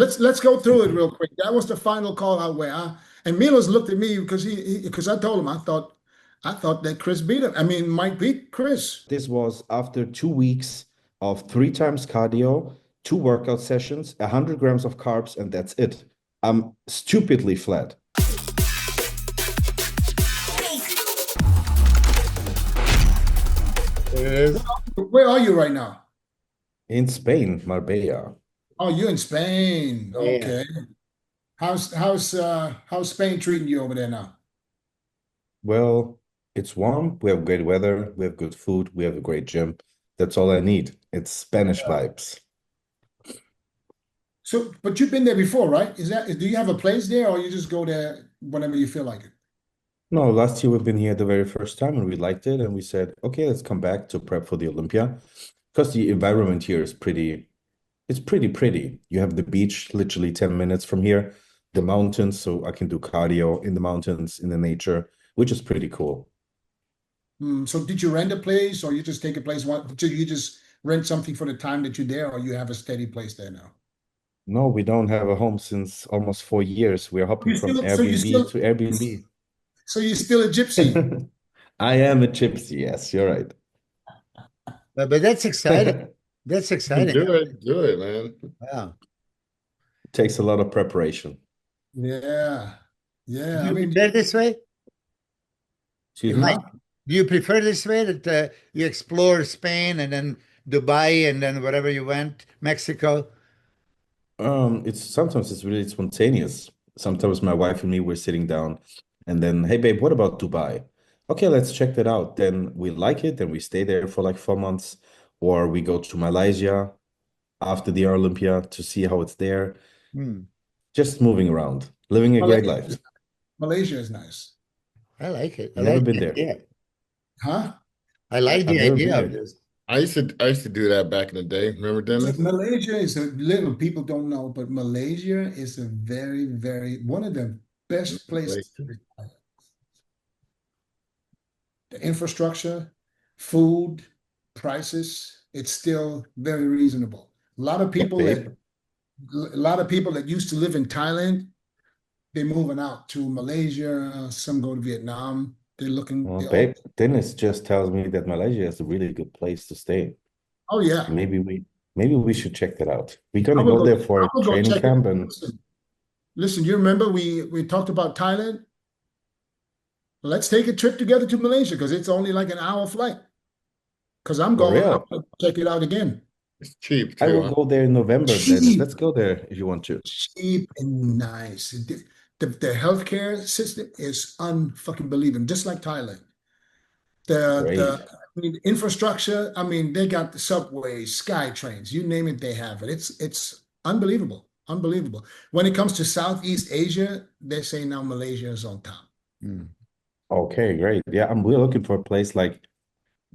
Let's go through it real quick. That was the final call out where and Milos looked at me because because I told him I thought that Chris beat him. I mean, Mike beat Chris. This was after 2 weeks of 3 times cardio, 2 workout sessions, 100 grams of carbs, and that's it. I'm stupidly flat. It is. Where are you right now? In Spain, Marbella. Oh, you're in Spain. Yeah. Okay. How's Spain treating you over there now? Well, it's warm. We have great weather. We have good food. We have a great gym. That's all I need. It's Spanish vibes. So, but you've been there before, right? Do you have a place there or you just go there whenever you feel like it? No, last year we've been here the very first time and we liked it. And we said, okay, let's come back to prep for the Olympia because the environment here is it's pretty. You have the beach literally 10 minutes from here, the mountains, so I can do cardio in the mountains, in the nature, which is pretty cool. So did you rent a place or you just take a place you just rent something for the time that you're there or you have a steady place there now? No, we don't have a home since almost 4 years. We're hopping You from still so you Airbnb still to Airbnb. so you're still a gypsy. I am a gypsy. Yes, you're right. But that's exciting. That's exciting. Do it, man. Yeah. Takes a lot of preparation. Yeah. Yeah. Do I you mean, prefer this way? Excuse me? huh? Do you prefer this way that you explore Spain and then Dubai and then wherever you went, Mexico? It's sometimes it's really spontaneous. Sometimes my wife and me we're sitting down and then, hey babe, what about Dubai? Okay, let's check that out. Then we like it, then we stay there for like 4 months, or we go to Malaysia after the Olympia to see how it's there. Hmm. Just moving around, living a great Malaysia, life. Malaysia is nice. I like it. I Never like been the there. idea. Huh? I like I've the never been idea of there. this. I used to do that back in the day. Remember, Dennis? Malaysia is a little people don't know, but Malaysia is a very, very one of the best places to retire. The infrastructure, food, prices, it's still very reasonable. A lot of Yeah, people that babe. a lot of people that used to live in Thailand, they're moving out to Malaysia. Some go to Vietnam. Well, They're all, babe, Dennis just tells me that Malaysia is a really good place to stay. oh yeah. Maybe we should check that out. We're I gonna will go go, there for I a will go training check it. camp and Listen, you remember we talked about Thailand? Let's take a trip together to Malaysia because it's only like an hour flight. Because for I'm real. going to check it out again. It's cheap I too, will huh? go there in November, Dennis. Cheap, Let's go there if you want to. cheap and nice. The healthcare system is unfucking believable, just like Thailand. The Great. I mean, infrastructure, I mean, they got the subways, sky trains, you name it, they have it. It's unbelievable, unbelievable. When it comes to Southeast Asia, they say now Malaysia is on top. Hmm. Okay, great. Yeah, we're looking for a place like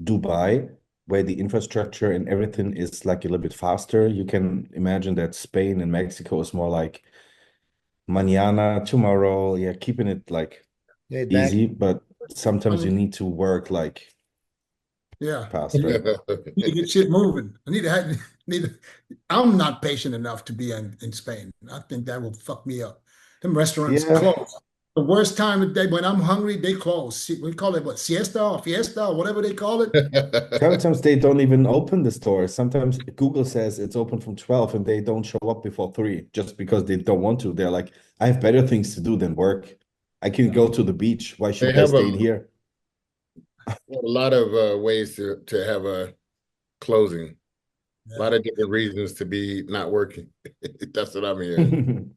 Dubai, where the infrastructure and everything is like a little bit faster. You can imagine that Spain and Mexico is more like mañana, tomorrow. Yeah, keeping it like Laid back. easy, but I sometimes you mean, need to work like yeah. fast, right? Need to get shit moving. Need to, I'm not patient enough to be in Spain. I think that will fuck me up. Them restaurants Yeah, close. The worst time of day when I'm hungry, they close. We call it what, siesta or fiesta or whatever they call it. sometimes they don't even open the store. Sometimes Google says it's open from 12 and they don't show up before 3 just because they don't want to. They're like, I have better things to do than work. I can go to the beach. Why They should I have stay in here? a lot of ways to have a closing. A lot Yeah. of different reasons to be not working. That's what I'm hearing.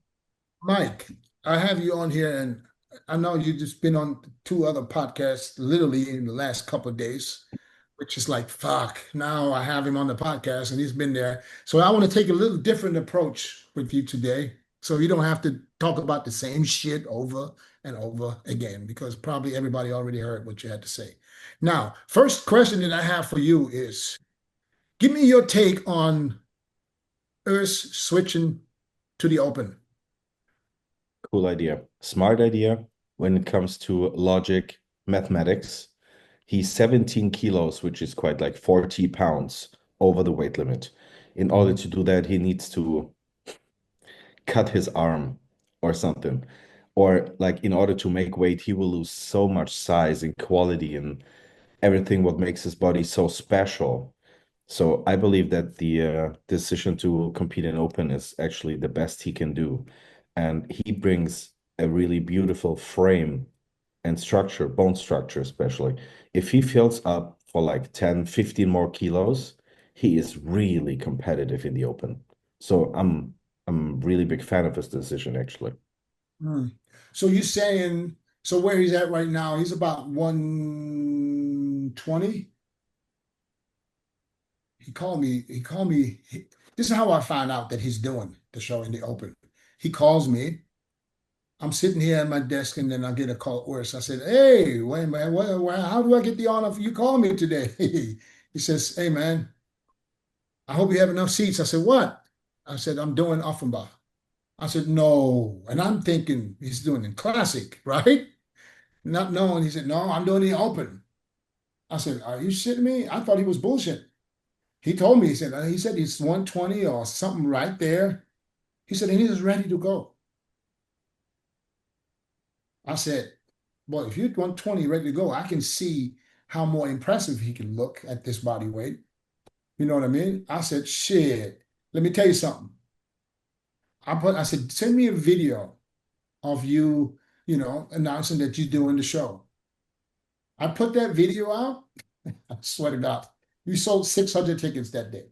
Mike, I have you on here, and I know you've just been on two other podcasts literally in the last couple of days, which is like, fuck, now I have him on the podcast and he's been there. So I want to take a little different approach with you today. So you don't have to talk about the same shit over and over again, because probably everybody already heard what you had to say. Now, first question that I have for you is give me your take on Earth switching to the open. Cool idea. Smart idea when it comes to logic, mathematics. He's 17 kilos, which is quite like 40 pounds over the weight limit. In order to do that, he needs to cut his arm or something. Or like in order to make weight, he will lose so much size and quality and everything what makes his body so special. So I believe that the decision to compete in open is actually the best he can do. And he brings a really beautiful frame and structure, bone structure especially. If he fills up for like 10, 15 more kilos, he is really competitive in the open. So I'm really big fan of his decision actually. Hmm. So you're saying, so where he's at right now, he's about 120. This is how I find out that he's doing the show in the open. He calls me. I'm sitting here at my desk, and then I get a call worse. I said, "Hey, wait, man, how do I get the honor for you calling me today?" He says, "Hey, man, I hope you have enough seats." I said, "What?" I said, "I'm doing Offenbach." I said, "No," and I'm thinking he's doing in classic, right? Not knowing. He said, "No, I'm doing the open." I said, "Are you shitting me?" I thought he was bullshit. He told me, he said he's 120 or something right there. He said, and he's ready to go. I said, well, if you're 120 ready to go, I can see how more impressive he can look at this body weight. You know what I mean? I said, shit, let me tell you something. I said, send me a video of you, announcing that you're doing the show. I put that video out. I swear to God, we sold 600 tickets that day.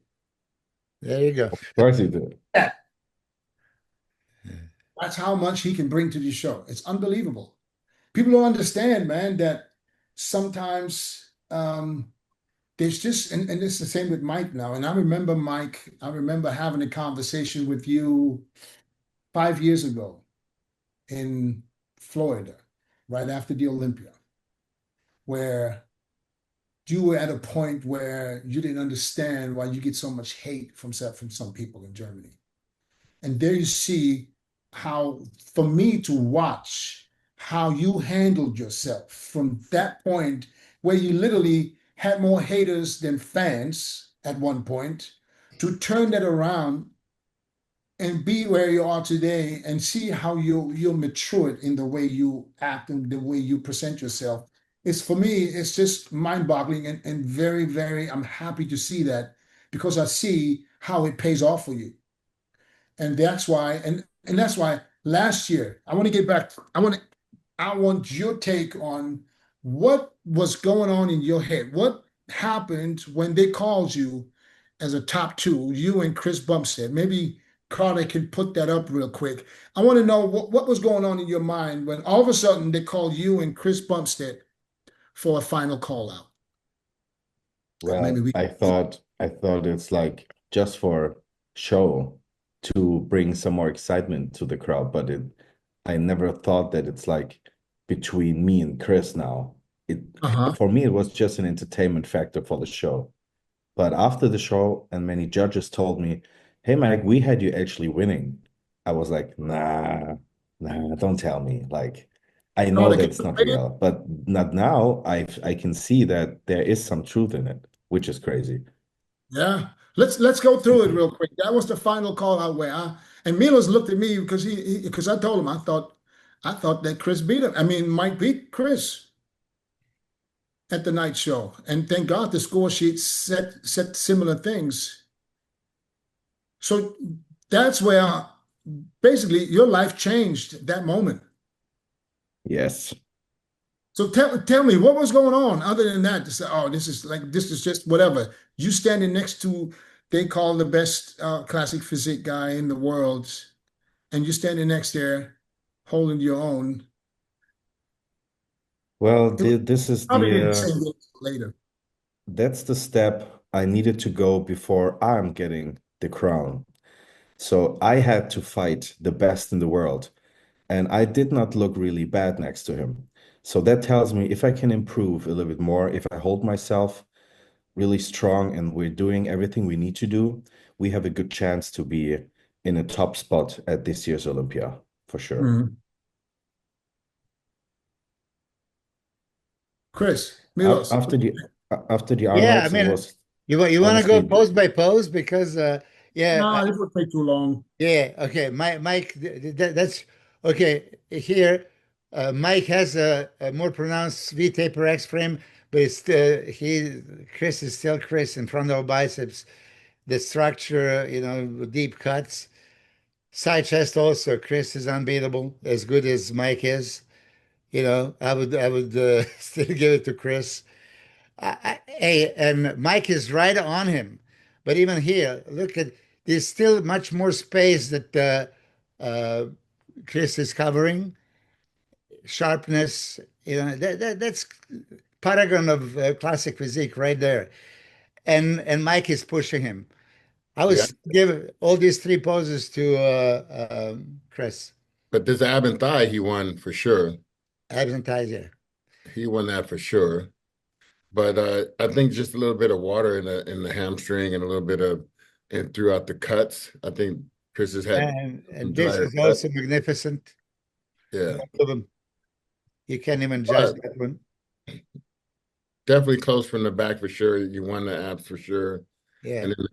There you go. Of course he did. That's how much he can bring to the show. It's unbelievable. People don't understand, man, that sometimes there's just, and it's the same with Mike now. And I remember, Mike, I remember having a conversation with you 5 years ago in Florida, right after the Olympia, where you were at a point where you didn't understand why you get so much hate from some people in Germany. And there you see how, for me to watch how you handled yourself from that point where you literally had more haters than fans at one point, to turn that around and be where you are today and see how you're matured in the way you act and the way you present yourself. It's, for me, it's just mind-boggling, and very, very, I'm happy to see that, because I see how it pays off for you. And that's why last year, I want to get back. I want your take on what was going on in your head. What happened when they called you as a top two, you and Chris Bumstead? Maybe Carter can put that up real quick. I want to know what was going on in your mind when all of a sudden they called you and Chris Bumstead for a final call out. Maybe Well, we. I thought it's like just for show to bring some more excitement to the crowd, but I never thought that it's like between me and Chris now. It Uh-huh. For me it was just an entertainment factor for the show. But after the show and many judges told me, "Hey Mike, we had you actually winning." I was like, "Nah, nah, don't tell me." Like I know Carter, can that's you not play it? real, but not now. I can see that there is some truth in it, which is crazy. Yeah. Let's go through it real quick. That was the final call out where and Milos looked at me because because I told him I thought that Chris beat him. I mean, Mike beat Chris at the night show. And thank God the score sheet set similar things. So that's where basically your life changed that moment. Yes. So tell me what was going on other than that to say, oh, this is just whatever. You standing next to, they call the best classic physique guy in the world, and you're standing next there holding your own. Well, It was this is probably the didn't say this later. that's the step I needed to go before I'm getting the crown. So I had to fight the best in the world, and I did not look really bad next to him. So that tells me if I can improve a little bit more, if I hold myself really strong and we're doing everything we need to do, we have a good chance to be in a top spot at this year's Olympia for sure. Mhm. Chris, Af- Milos. After the after the Yeah, I Arnolds, it mean, was you want to go honestly pose by pose because Yeah, No, this would take too long. yeah. Okay, Mike, that's okay. Here, Mike has a more pronounced V-taper X frame, but it's Chris is still Chris in front of biceps. The structure, deep cuts. Side chest also, Chris is unbeatable, as good as Mike is. I would still give it to Chris. Hey, and Mike is right on him. But even here, look at there's still much more space that Chris is covering. Sharpness, that's paragon of classic physique right there. And Mike is pushing him. I Yeah. was give all these three poses to Chris. But this ab and thigh, he won for sure. Abs and thighs, yeah. He won that for sure. But I think just a little bit of water in the hamstring and a little bit of and throughout the cuts. I think Chris has had some And this drier is cuts. also magnificent. Yeah. Both of them. You can't even judge But that one. definitely close from the back for sure. You won the abs for sure. Yeah. And then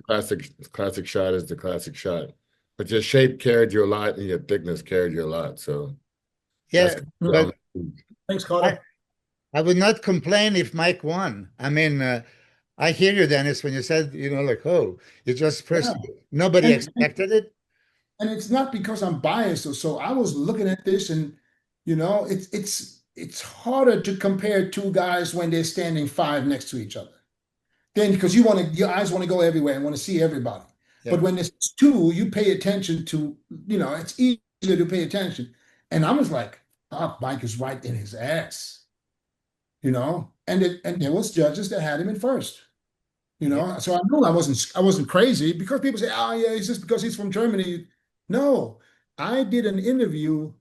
the classic shot is the classic shot. But your shape carried you a lot and your thickness carried you a lot. So Yeah. that's But Thanks, I, Carter. I would not complain if Mike won. I mean, I hear you, Dennis, when you said, like, oh, you just first, Yeah. nobody And, and expected it. and it's not because I'm biased or so. I was looking at this and it's harder to compare two guys when they're standing five next to each other. Then because your eyes want to go everywhere and want to see everybody. Yeah. But when it's two, you pay attention to, it's easier to pay attention. And I was like, oh, Mike is right in his ass. And there was judges that had him in first. Yeah. So I knew I wasn't crazy because people say, oh yeah, it's just because he's from Germany. No, I did an interview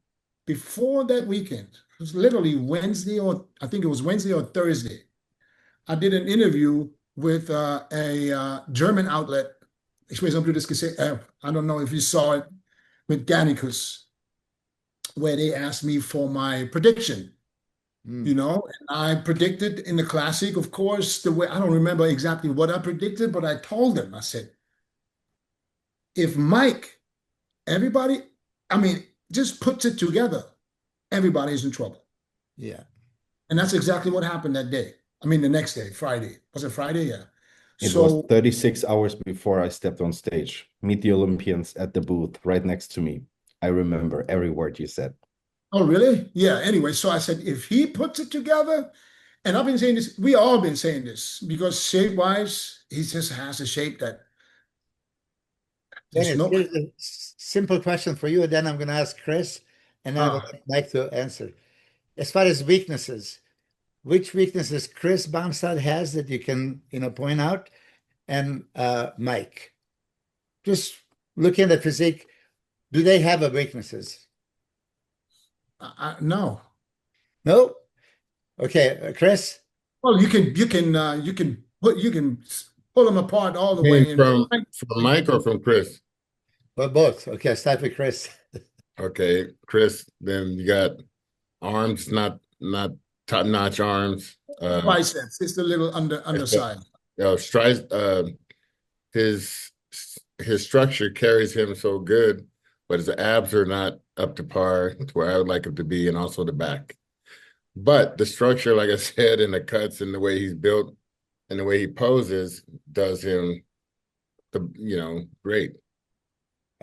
before that weekend. It was literally Wednesday, or I think it was Wednesday or Thursday. I did an interview with a German outlet. Ich weiß nicht, ob du das gesehen, I don't know if you saw it with Gannicus, where they asked me for my prediction. Mm. And I predicted in the classic, of course, the way I don't remember exactly what I predicted, but I told them, I said, if Mike, everybody, I mean, just puts it together, everybody's in trouble. Yeah. And that's exactly what happened that day. I mean, the next day, Friday. Was it Friday? Yeah. It was So, 36 hours before I stepped on stage. Meet the Olympians at the booth right next to me. I remember every word you said. oh, really? Yeah. Anyway, so I said, if he puts it together, and I've been saying this, we all been saying this, because shape-wise, he just has a shape that there's Dennis, no. here's a simple question for you, and then I'm going to ask Chris, and then I would Ah, like to answer. As far as weaknesses, which weaknesses Chris Bamstad has that you can, point out, and Mike? Just looking at physique, do they have a weaknesses? no. No? Okay, Chris? Well, you can pull them apart all the way. And from Mike or from Chris? Well, both. Okay, I'll start with Chris. Okay, Chris, then you got arms, not top-notch arms. Biceps, it's the little underside. Strides, his structure carries him so good, but his abs are not up to par to where I would like him to be, and also the back. But the structure, like I said, and the cuts and the way he's built and the way he poses does him great.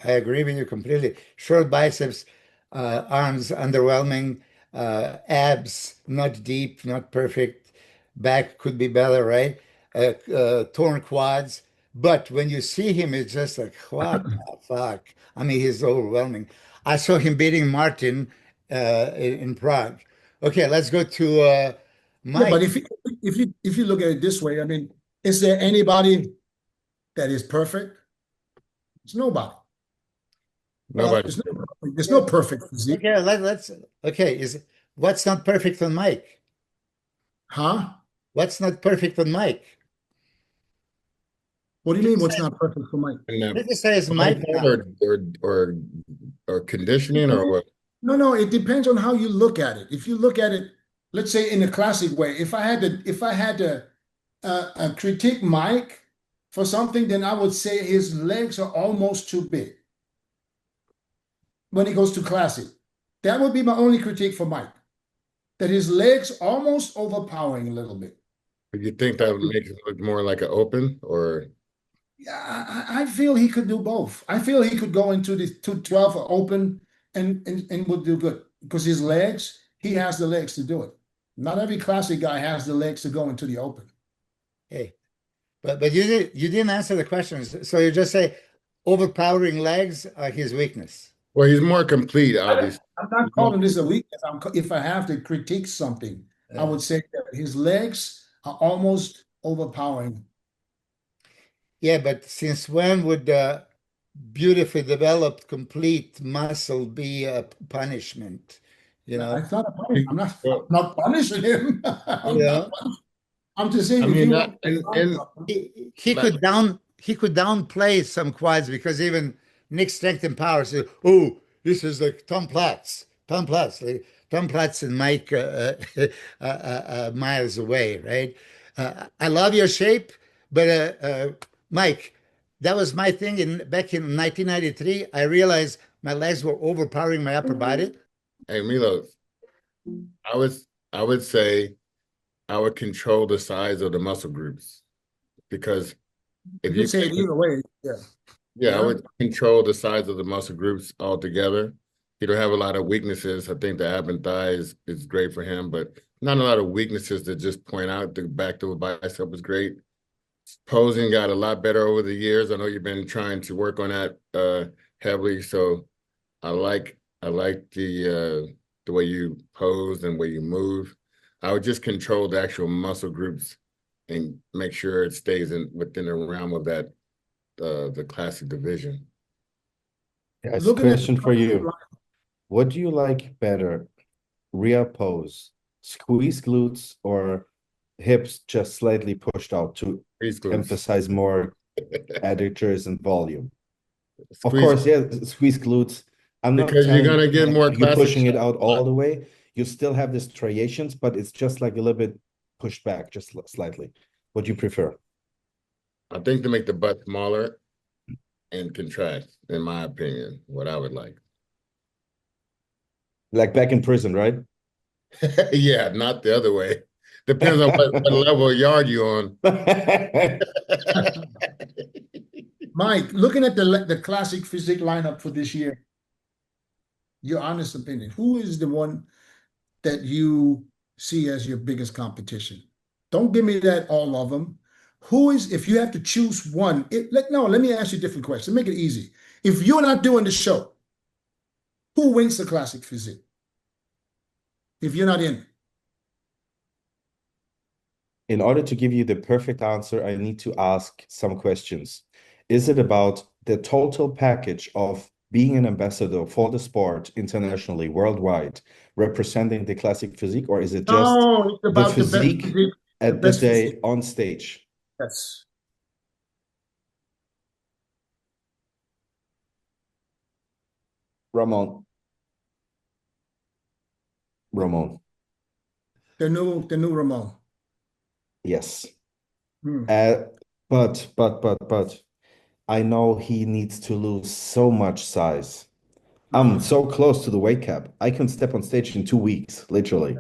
I agree with you completely. Short biceps, arms underwhelming, abs not deep, not perfect. Back could be better, right? Torn quads. But when you see him, it's just like, what the fuck? I mean, he's overwhelming. I saw him beating Martin in Prague. Okay, let's go to Yeah, Mike. but if you look at it this way, I mean, is there anybody that is perfect? There's nobody. Nobody. There's no perfect physique. Okay, let's okay. What's not perfect on Mike? Huh? What's not perfect on Mike? What do you mean what's not perfect for Mike? Criticize Mike now. or conditioning or what? No, it depends on how you look at it. If you look at it, let's say in a classic way, if I had to critique Mike for something, then I would say his legs are almost too big when he goes to classic. That would be my only critique for Mike, that his legs almost overpowering a little bit. Do you think that would make it look more like an open or? Yeah, I feel he could do both. I feel he could go into the 212 open and would do good because his legs, he has the legs to do it. Not every classic guy has the legs to go into the open. Hey, but you didn't answer the question. So you just say overpowering legs are his weakness. Well, he's more complete, obviously. I'm not calling this a weakness. If I have to critique something, I would say that his legs are almost overpowering. Yeah, but since when would beautifully developed, complete muscle be a punishment? You know, It's not a punishment. I'm Well, not punishing him. you know, I'm just saying I if mean, he not wants to in, try in something, he like, could downplay some quads because even Nick Strength and Power said, "Oh, this is like Tom Platz, like Tom Platz and Mike miles away, right?" I love your shape, but Mike, that was my thing in back in 1993. I realized my legs were overpowering my upper body. hey, Milo, I was I would say I would control the size of the muscle groups because you if can you say it can, either way. Yeah. yeah, I Yeah. would control the size of the muscle groups altogether. He don't have a lot of weaknesses. I think the ab and thigh is great for him, but not a lot of weaknesses to just point out. The back to a bicep was great. Posing got a lot better over the years. I know you've been trying to work on that heavily, so I like the way you pose and way you move. I would just control the actual muscle groups and make sure it stays in within the realm of that the classic division. Yes, Looking at the question for you. What do you like better? Rear pose, squeeze glutes, or hips just slightly pushed out to Squeeze glutes. emphasize more adductors and volume? Of Squeeze course, yeah, squeeze glutes. I'm not because you're telling gonna you get like more you classic pushing it shots. out all the way. You still have the striations, but it's just like a little bit pushed back, just slightly. What do you prefer? I think to make the butt smaller and contract, in my opinion, what I would like. Like back in prison, right? Yeah, not the other way. Depends on what level of yard you're on. Mike, looking at the classic physique lineup for this year, your honest opinion, who is the one that you see as your biggest competition? Don't give me that all of them. Who is, if you have to choose one, let me ask you a different question. Make it easy. If you're not doing the show, who wins the classic physique? If you're not in, In order to give you the perfect answer, I need to ask some questions. Is it about the total package of being an ambassador for the sport internationally, worldwide, representing the classic physique, or is it just no, it's the about the best physique physique, the at the best physique. day on stage? Yes. Ramon, Ramon, The new Ramon. yes. Hmm. Uh, but I know he needs to lose so much size. I'm Uh-huh. so close to the weight cap. I can step on stage in 2 weeks, literally.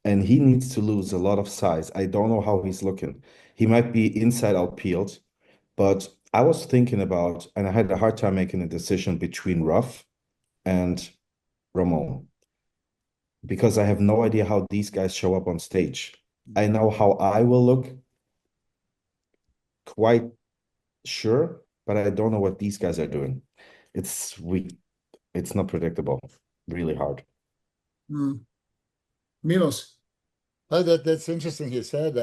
And he needs to lose a lot of size. I don't know how he's looking. He might be inside out peeled, but I was thinking about, and I had a hard time making a decision between Ruff and Ramon because I have no idea how these guys show up on stage. I know how I will look, quite sure, but I don't know what these guys are doing. It's not predictable. Really hard. Hmm. Milos. Oh, that's interesting. He said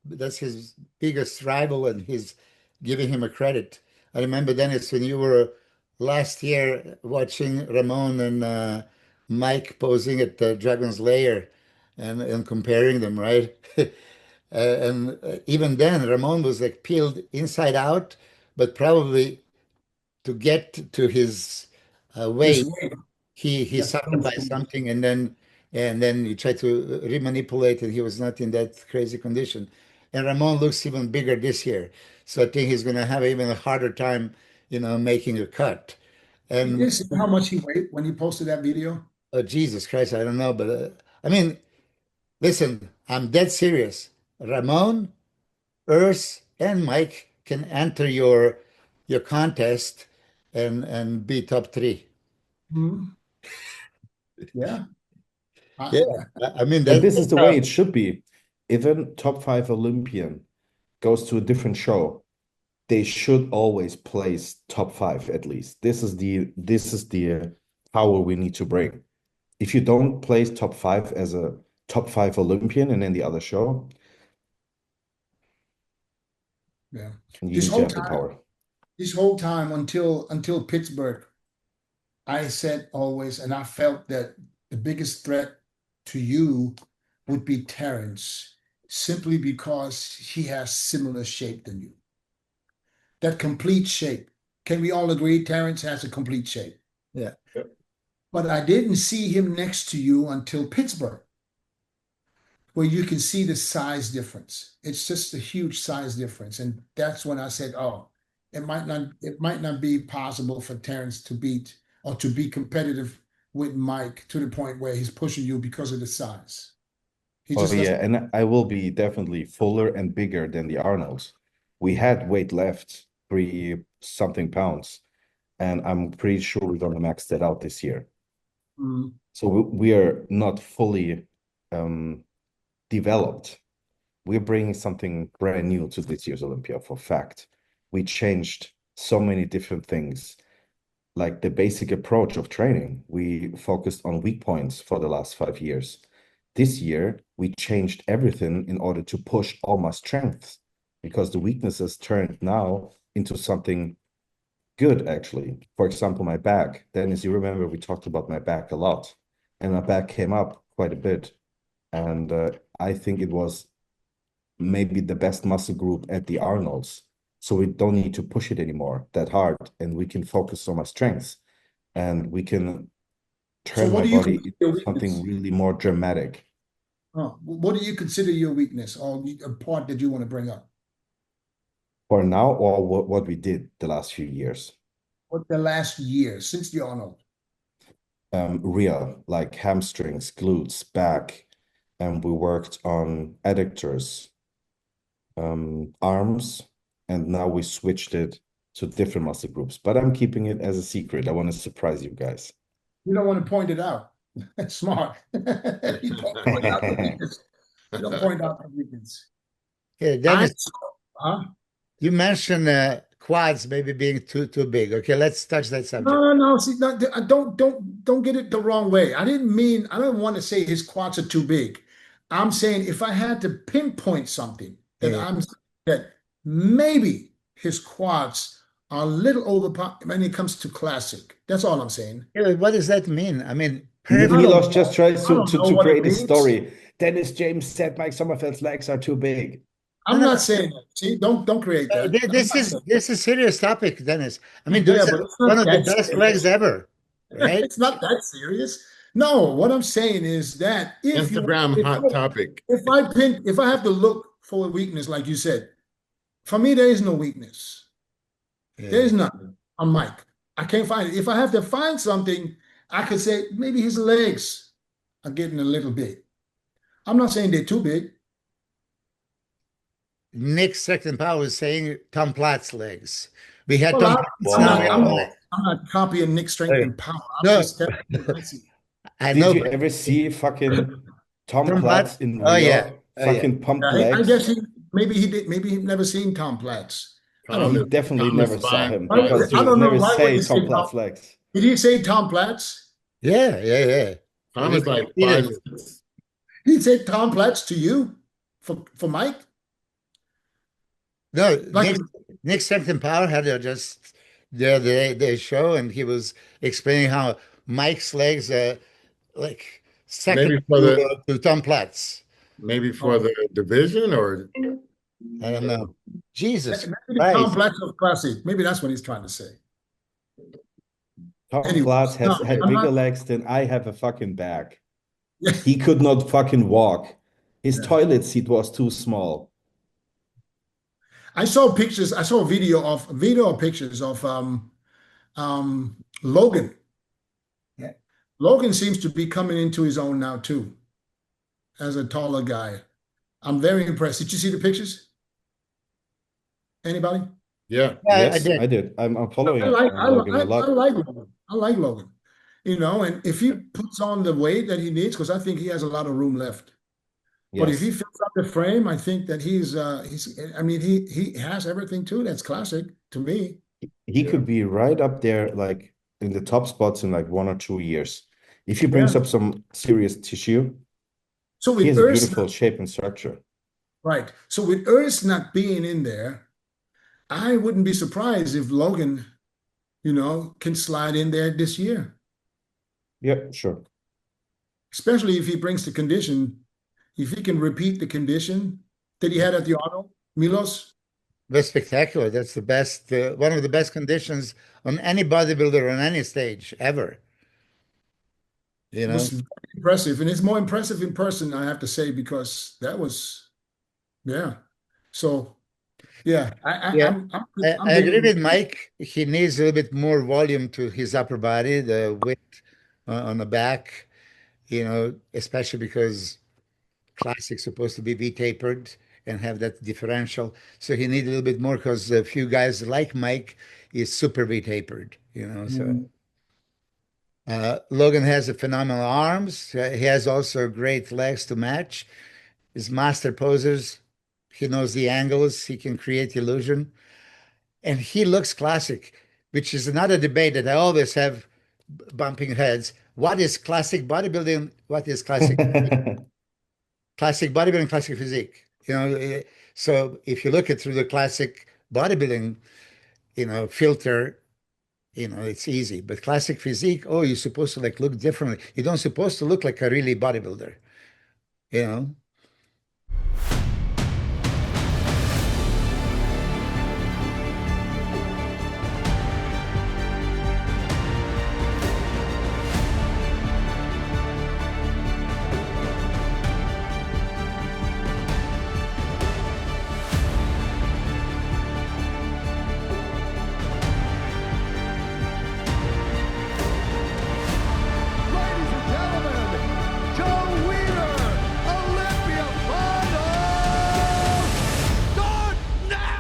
that's his biggest rival, and he's giving him a credit. I remember, Dennis, when you were last year watching Ramon and Mike posing at the Dragon's Lair and comparing them, right? And even then, Ramon was like peeled inside out, but probably to get to his His weight, weight. he Yes. sacrificed something, and then you try to remanipulate, and he was not in that crazy condition. and Ramon looks even bigger this year. So I think he's going to have even a harder time, making a cut. Did And you see how much he weighed when he posted that video? Jesus Christ, I don't know, but I mean, listen, I'm dead serious. Ramon, Urs, and Mike can enter your contest and be top three. Mhm. Yeah. Yeah, I- I mean And that. this is the way it should be. If a top five Olympian goes to a different show, they should always place top five at least. This is the power we need to bring. If you don't place top five as a top five Olympian and then the other show, yeah. you This need to whole have the time, power. this whole time until Pittsburgh, I said always, and I felt that the biggest threat to you would be Terrence, simply because he has similar shape than you. That complete shape. Can we all agree Terrence has a complete shape? Yeah. But I didn't see him next to you until Pittsburgh, where you can see the size difference. It's just a huge size difference. And that's when I said, oh, it might not be possible for Terrence to beat or to be competitive with Mike to the point where he's pushing you because of the size. He Oh just yeah, doesn't. and I will be definitely fuller and bigger than the Arnolds. We had weight left, 3 something pounds, and I'm pretty sure we're gonna max that out this year. Mm, So we are not fully um, developed. We're bringing something brand new to this year's Olympia for fact. We changed so many different things, like the basic approach of training. We focused on weak points for the last 5 years. This year, we changed everything in order to push all my strengths because the weaknesses turned now into something good, actually. For example, my back. Dennis, you remember we talked about my back a lot, and my back came up quite a bit. And I think it was maybe the best muscle group at the Arnolds. So we don't need to push it anymore that hard, and we can focus on my strengths, and we can So turn what my do you body consider your into something weakness? really more dramatic. What do you consider your weakness or a part that you want to bring up? For now, or what we did the last few years. What the last year since the Arnold? Real, like hamstrings, glutes, back, and we worked on adductors, arms, and now we switched it to different muscle groups. But I'm keeping it as a secret. I want to surprise you guys. You don't want to point it out. That's smart. You don't point out the weakness. You don't point out the weakness. Okay, I Dennis, huh? you mentioned quads maybe being too big. Okay, let's touch that subject. No. See, no, don't get it the wrong way. I didn't mean. I don't want to say his quads are too big. I'm saying if I had to pinpoint something Yeah. that maybe his quads are a little over when it comes to classic. That's all I'm saying. Yeah, what does that mean? I mean, I perfect. don't Milos know. just tries I to, don't to, know to what it create a means. story. Dennis James said Mike Sommerfeld's legs are too big. No, I'm no, not saying that. See, don't create that. I'm this not is saying this is serious topic, Dennis. I mean, that. Yeah, those but are it's one not of the that best legs serious. ever, right? It's not that serious. No, what I'm saying is that Instagram hot topic. if I have to look for a weakness, like you said, for me there is no weakness. There Yeah. is none on Mike. I can't find it. If I have to find something, I could say maybe his legs are getting a little big. I'm not saying they're too big. Nick second power was saying Tom Platt's legs. We had Well, Tom I, Platz I'm now. not. We have I'm not. Whoa. Mike. I'm not copying Nick's strength Okay. and power. I'm No, just telling you what I see. I Did know, you but ever see fucking Tom Tom Platt. Platz in Oh yeah, real? oh yeah. Fucking pumped I guess legs? he maybe he did. Maybe he never seen Tom Platz. I don't He Tom is know. definitely Tom is never saw five him Why because would, he I five. would don't know. never Why would say you Tom say Tom? Platz legs. Did he say Tom Platz? Yeah. Tom We is like competed. 5'6". He said Tom Platz to you for Mike? No, Like, Nick second power had just the show, and he was explaining how Mike's legs are like second Maybe for the to Tom Platz. maybe for oh, the division or I don't know. Jesus maybe the Tom Christ. Platz of classic. Maybe that's what he's trying to say. Tom Platz Anyways, no, has had I'm bigger not. legs than I have a fucking back. Yeah, He could not fucking walk. His yeah. toilet seat was too small. I saw pictures. I saw video or pictures of Logan. Yeah. Logan seems to be coming into his own now too, as a taller guy. I'm very impressed. Did you see the pictures? Anybody? Yeah. Yeah, I Yes, did. I did. I'm I following like Logan a I lot. like Logan. I like Logan. You know, and if he puts on the weight that he needs, because I think he has a lot of room left. But if he Yes. fills up the frame, I think that he's I mean he has everything too. That's classic to me. He Yeah. could be right up there, like in the top spots in like 1 or 2 years. If he brings Yeah. up some serious tissue, So he with has a Urs, beautiful shape and structure. right. So with Urs not being in there, I wouldn't be surprised if Logan, can slide in there this year, Yeah, sure. especially if he brings the condition. If he can repeat the condition that he had at the Arnold, Milos That's spectacular. That's the best, one of the best conditions on any bodybuilder on any stage ever. You know? was very impressive, and it's more impressive in person, I have to say, because that was, yeah. So yeah, Yeah, I'm I agree digging. with Mike. He needs a little bit more volume to his upper body, the width on the back, especially because classic's supposed to be V-tapered and have that differential. So he needs a little bit more because a few guys like Mike is super V-tapered. So Mm, Logan has a phenomenal arms. He has also great legs to match. His master posers. He knows the angles. He can create illusion. And he looks classic, which is another debate that I always have bumping heads. What is classic bodybuilding? What is classic bodybuilding, classic physique? So if you look at through the classic bodybuilding, filter, it's easy. But classic physique, oh, you're supposed to like look differently. You don't supposed to look like a really bodybuilder, you know? Ladies and gentlemen, Joe Weider, Olympia Finals start now!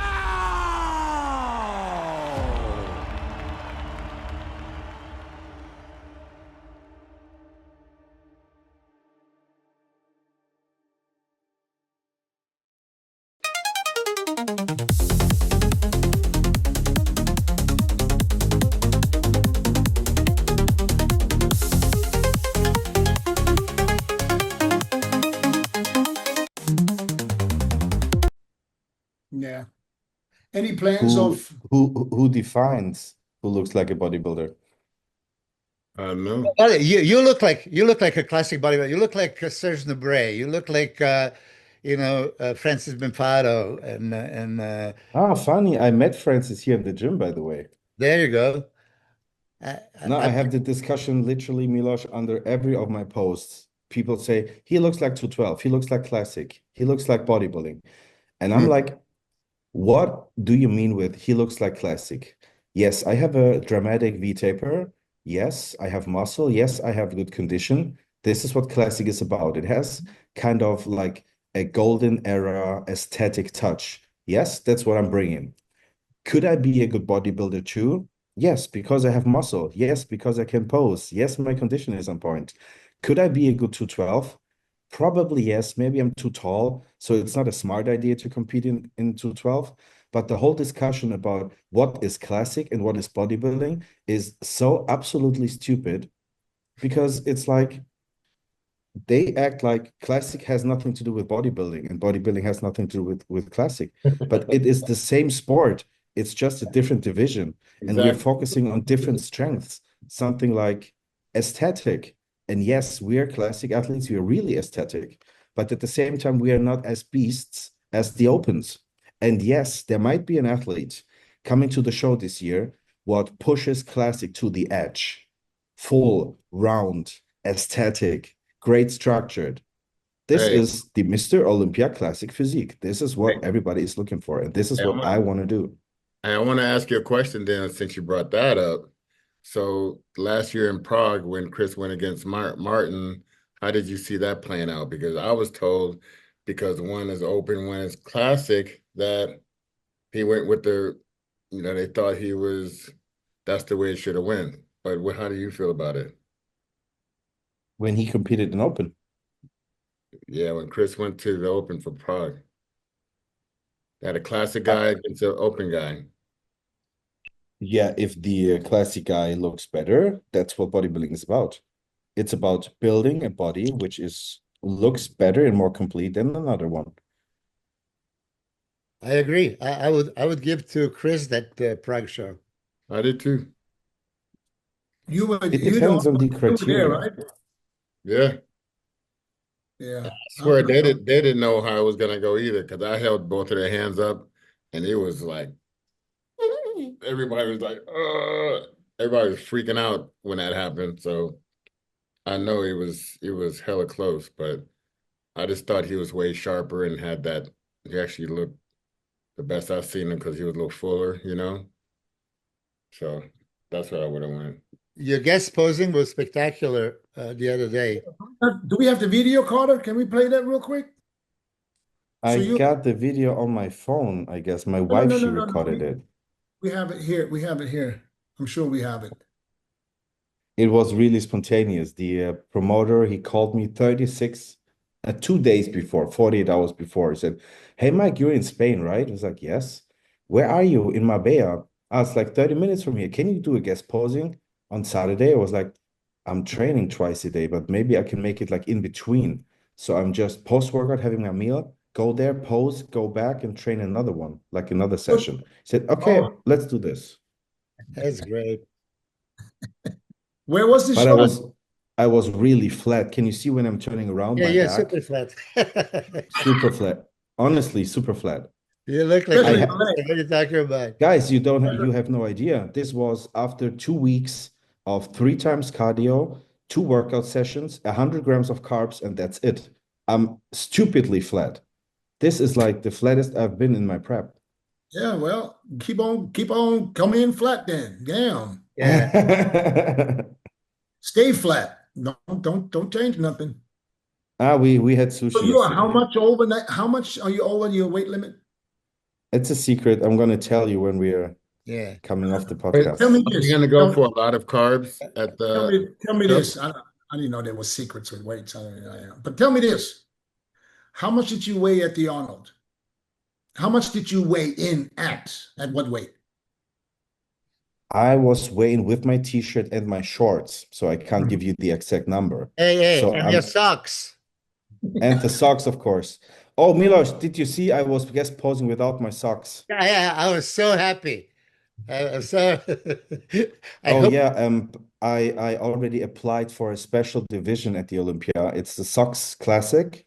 yeah. Any plans Who of? who defines who looks like a bodybuilder? No. Well, you look like a classic bodybuilder. You look like Serge Nubret. You look like Francis Benfato, and Ah, funny. I met Francis here in the gym, by the way. there you go. No, I have the discussion literally, Milosh, under every of my posts. People say he looks like 212, he looks like classic, he looks like bodybuilding. And I'm Hmm. like, what do you mean with he looks like classic? Yes, I have a dramatic V taper. Yes, I have muscle. Yes, I have good condition. This is what classic is about. It has kind of like a golden era aesthetic touch. Yes, that's what I'm bringing. Could I be a good bodybuilder too? Yes, because I have muscle. Yes, because I can pose. Yes, my condition is on point. Could I be a good 212? Probably yes. Maybe I'm too tall, so it's not a smart idea to compete in 212. But the whole discussion about what is classic and what is bodybuilding is so absolutely stupid because it's like they act like classic has nothing to do with bodybuilding and bodybuilding has nothing to do with classic, but it is the same sport. It's just a different division, and we are Exactly. focusing on different strengths, something like aesthetic. And yes, we are classic athletes, we are really aesthetic, but at the same time we are not as beasts as the opens. And yes, there might be an athlete coming to the show this year what pushes classic to the edge, full round aesthetic, great structured. This Hey, is the Mr. Olympia Classic Physique. This is what everybody is looking for, and this is hey, what I want to do. I want to ask you a question then, since you brought that up. So last year in Prague, when Chris went against Martin, how did you see that playing out? Because I was told, because one is open, one is classic, that he went with they thought that's the way it should have went. But how do you feel about it? When he competed in Open, Yeah, when Chris went to the open for Prague, they had a classic guy against an open guy. yeah, if the classic guy looks better, that's what bodybuilding is about. It's about building a body which looks better and more complete than another one. I agree. I would give to Chris that Prague show. I did too. It You depends don't on the you were there, criteria. right? Yeah. Yeah. I swear they didn't know how it was gonna go either, because I held both of their hands up and it was like everybody was like, everybody was freaking out when that happened. So I know it was hella close, but I just thought he was way sharper and had that. He actually looked the best I've seen him because he was a little fuller. So that's what I would have went. Your guest posing was spectacular the other day. Do we have the video, Carter? Can we play that real quick? I So got the video on my phone, I guess. My no, wife, no, she no, no, no. recorded it. We have it here. We have it here. I'm sure we have it. It was really spontaneous. The promoter, he called me 2 days before, 48 hours before. He said, "Hey, Mike, you're in Spain, right?" I was like, "Yes." "Where are you?" "In Marbella." I was like, 30 minutes from here. "Can you do a guest posing on Saturday?" I was like, "I'm training twice a day, but maybe I can make it like in between. So I'm just post-workout having my meal, go there, pose, go back and train another one, like another session." He said, "Okay, Oh, let's do this." That's great. where was the But show? I was really flat. Can you see when I'm turning around Yeah, my yeah, back? super flat. Super flat. Honestly, super flat. You look like Especially I the ha leg. what are you talking about? Guys, you have no idea. This was after 2 weeks of 3 times cardio, 2 workout sessions, 100 grams of carbs, and that's it. I'm stupidly flat. This is like the flattest I've been in my prep. Yeah, well, keep on, come in flat then. Damn. Yeah. Stay flat. Don't change nothing. We had So sushi you are how yesterday. much over how much are you over your weight limit? It's a secret. I'm gonna tell you when we are Yeah. coming off the Wait, Tell podcast. me are you this. gonna go for a lot of carbs at the Tell me show? this. I didn't know there was secrets with weights. But tell me this. How much did you weigh at the Arnold? How much did you weigh in at what weight? I was weighing with my t-shirt and my shorts, so I can't give you the exact number. Hey, So and your socks. and the socks, of course. Oh, Milos, did you see I was guest posing without my socks? Yeah, yeah, I was so happy. I'm so I Oh hope yeah, I already applied for a special division at the Olympia. It's the socks classic.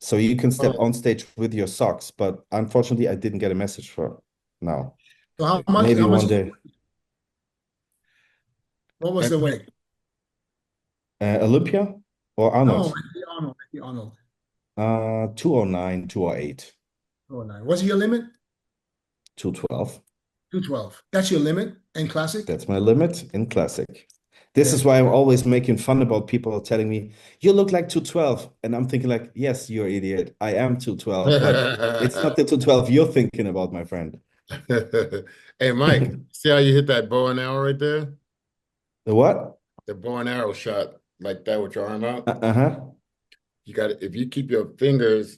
So you can step oh, on stage with your socks, but unfortunately I didn't get a message for now. So Maybe how much one day. what was And the weight? Olympia or No, Arnold? at the Arnold, 209, 208, Oh, nine. What's your limit? 212. 212. That's your limit in classic? That's my limit in classic. This Yeah. is why I'm always making fun about people telling me, "You look like 212." And I'm thinking like, yes, you're idiot. I am 212, but it's not the 212 you're thinking about, my friend. Hey, Mike, see how you hit that bow and arrow right there? The what? The bow and arrow shot like that with your arm out. Uh-huh. You got if you keep your fingers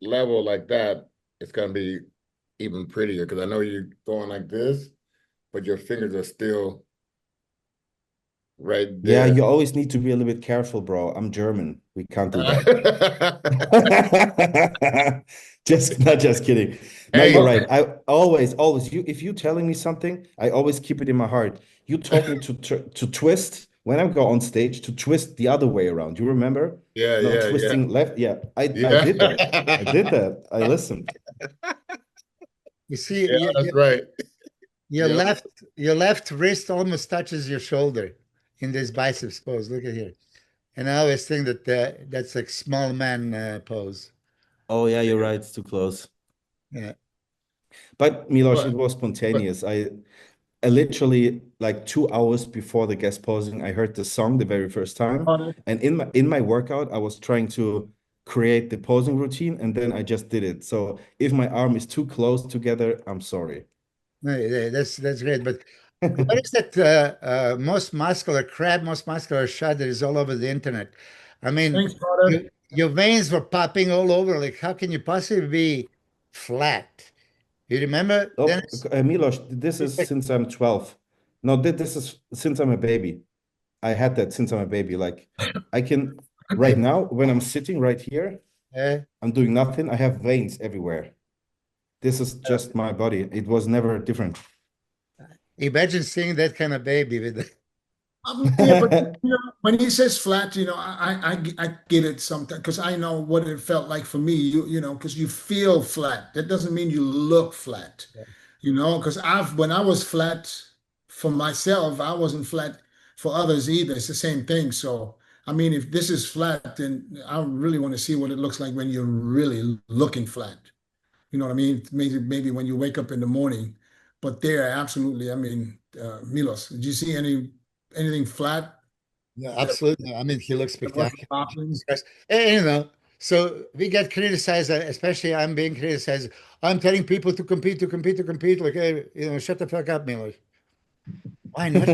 level like that, it's gonna be even prettier, because I know you're going like this, but your fingers are still right Yeah, there. you always need to be a little bit careful, bro. I'm German. We can't do that. Just kidding. No, Hey, you're right. I always if you telling me something, I always keep it in my heart. You told me to twist when I go on stage to twist the other way around. You remember? yeah, No, yeah, yeah, twisting left. Yeah, I yeah. did that. I did that. I listened. you see Yeah, that's right. your Yeah. left wrist almost touches your shoulder in this biceps pose. Look at here. And I always think that that's like small man pose. Oh yeah, you're right. It's too close. Yeah. But Milos, it But was but spontaneous. I literally like 2 hours before the guest posing, I heard the song the very first time. And in my workout, I was trying to create the posing routine and then I just did it. So if my arm is too close together, I'm sorry. No, yeah, that's great. But what is that most muscular shot that is all over the internet? I mean, Thanks, brother. your veins were popping all over. Like, how can you possibly be flat? You remember, Oh, Dennis? Milos, this is since I'm 12. No, this is since I'm a baby. I had that since I'm a baby. Like I can right now when I'm sitting right here, Uh, I'm doing nothing. I have veins everywhere. This is just my body. It was never different. imagine seeing that kind of baby with. Yeah, but when he says flat, I get it sometimes because I know what it felt like for me. Because you feel flat. That doesn't mean you look flat. Because when I was flat for myself, I wasn't flat for others either. It's the same thing. So I mean, if this is flat, then I really want to see what it looks like when you're really looking flat. You know what I mean? Maybe when you wake up in the morning. But there, absolutely. I mean, Milos, did you see anything flat Yeah, that, absolutely. I mean, he looks that wasn't spectacular. popping? And, so we get criticized, especially I'm being criticized. I'm telling people to compete, to compete, to compete. Like, hey, shut the fuck up, Milo. Why not?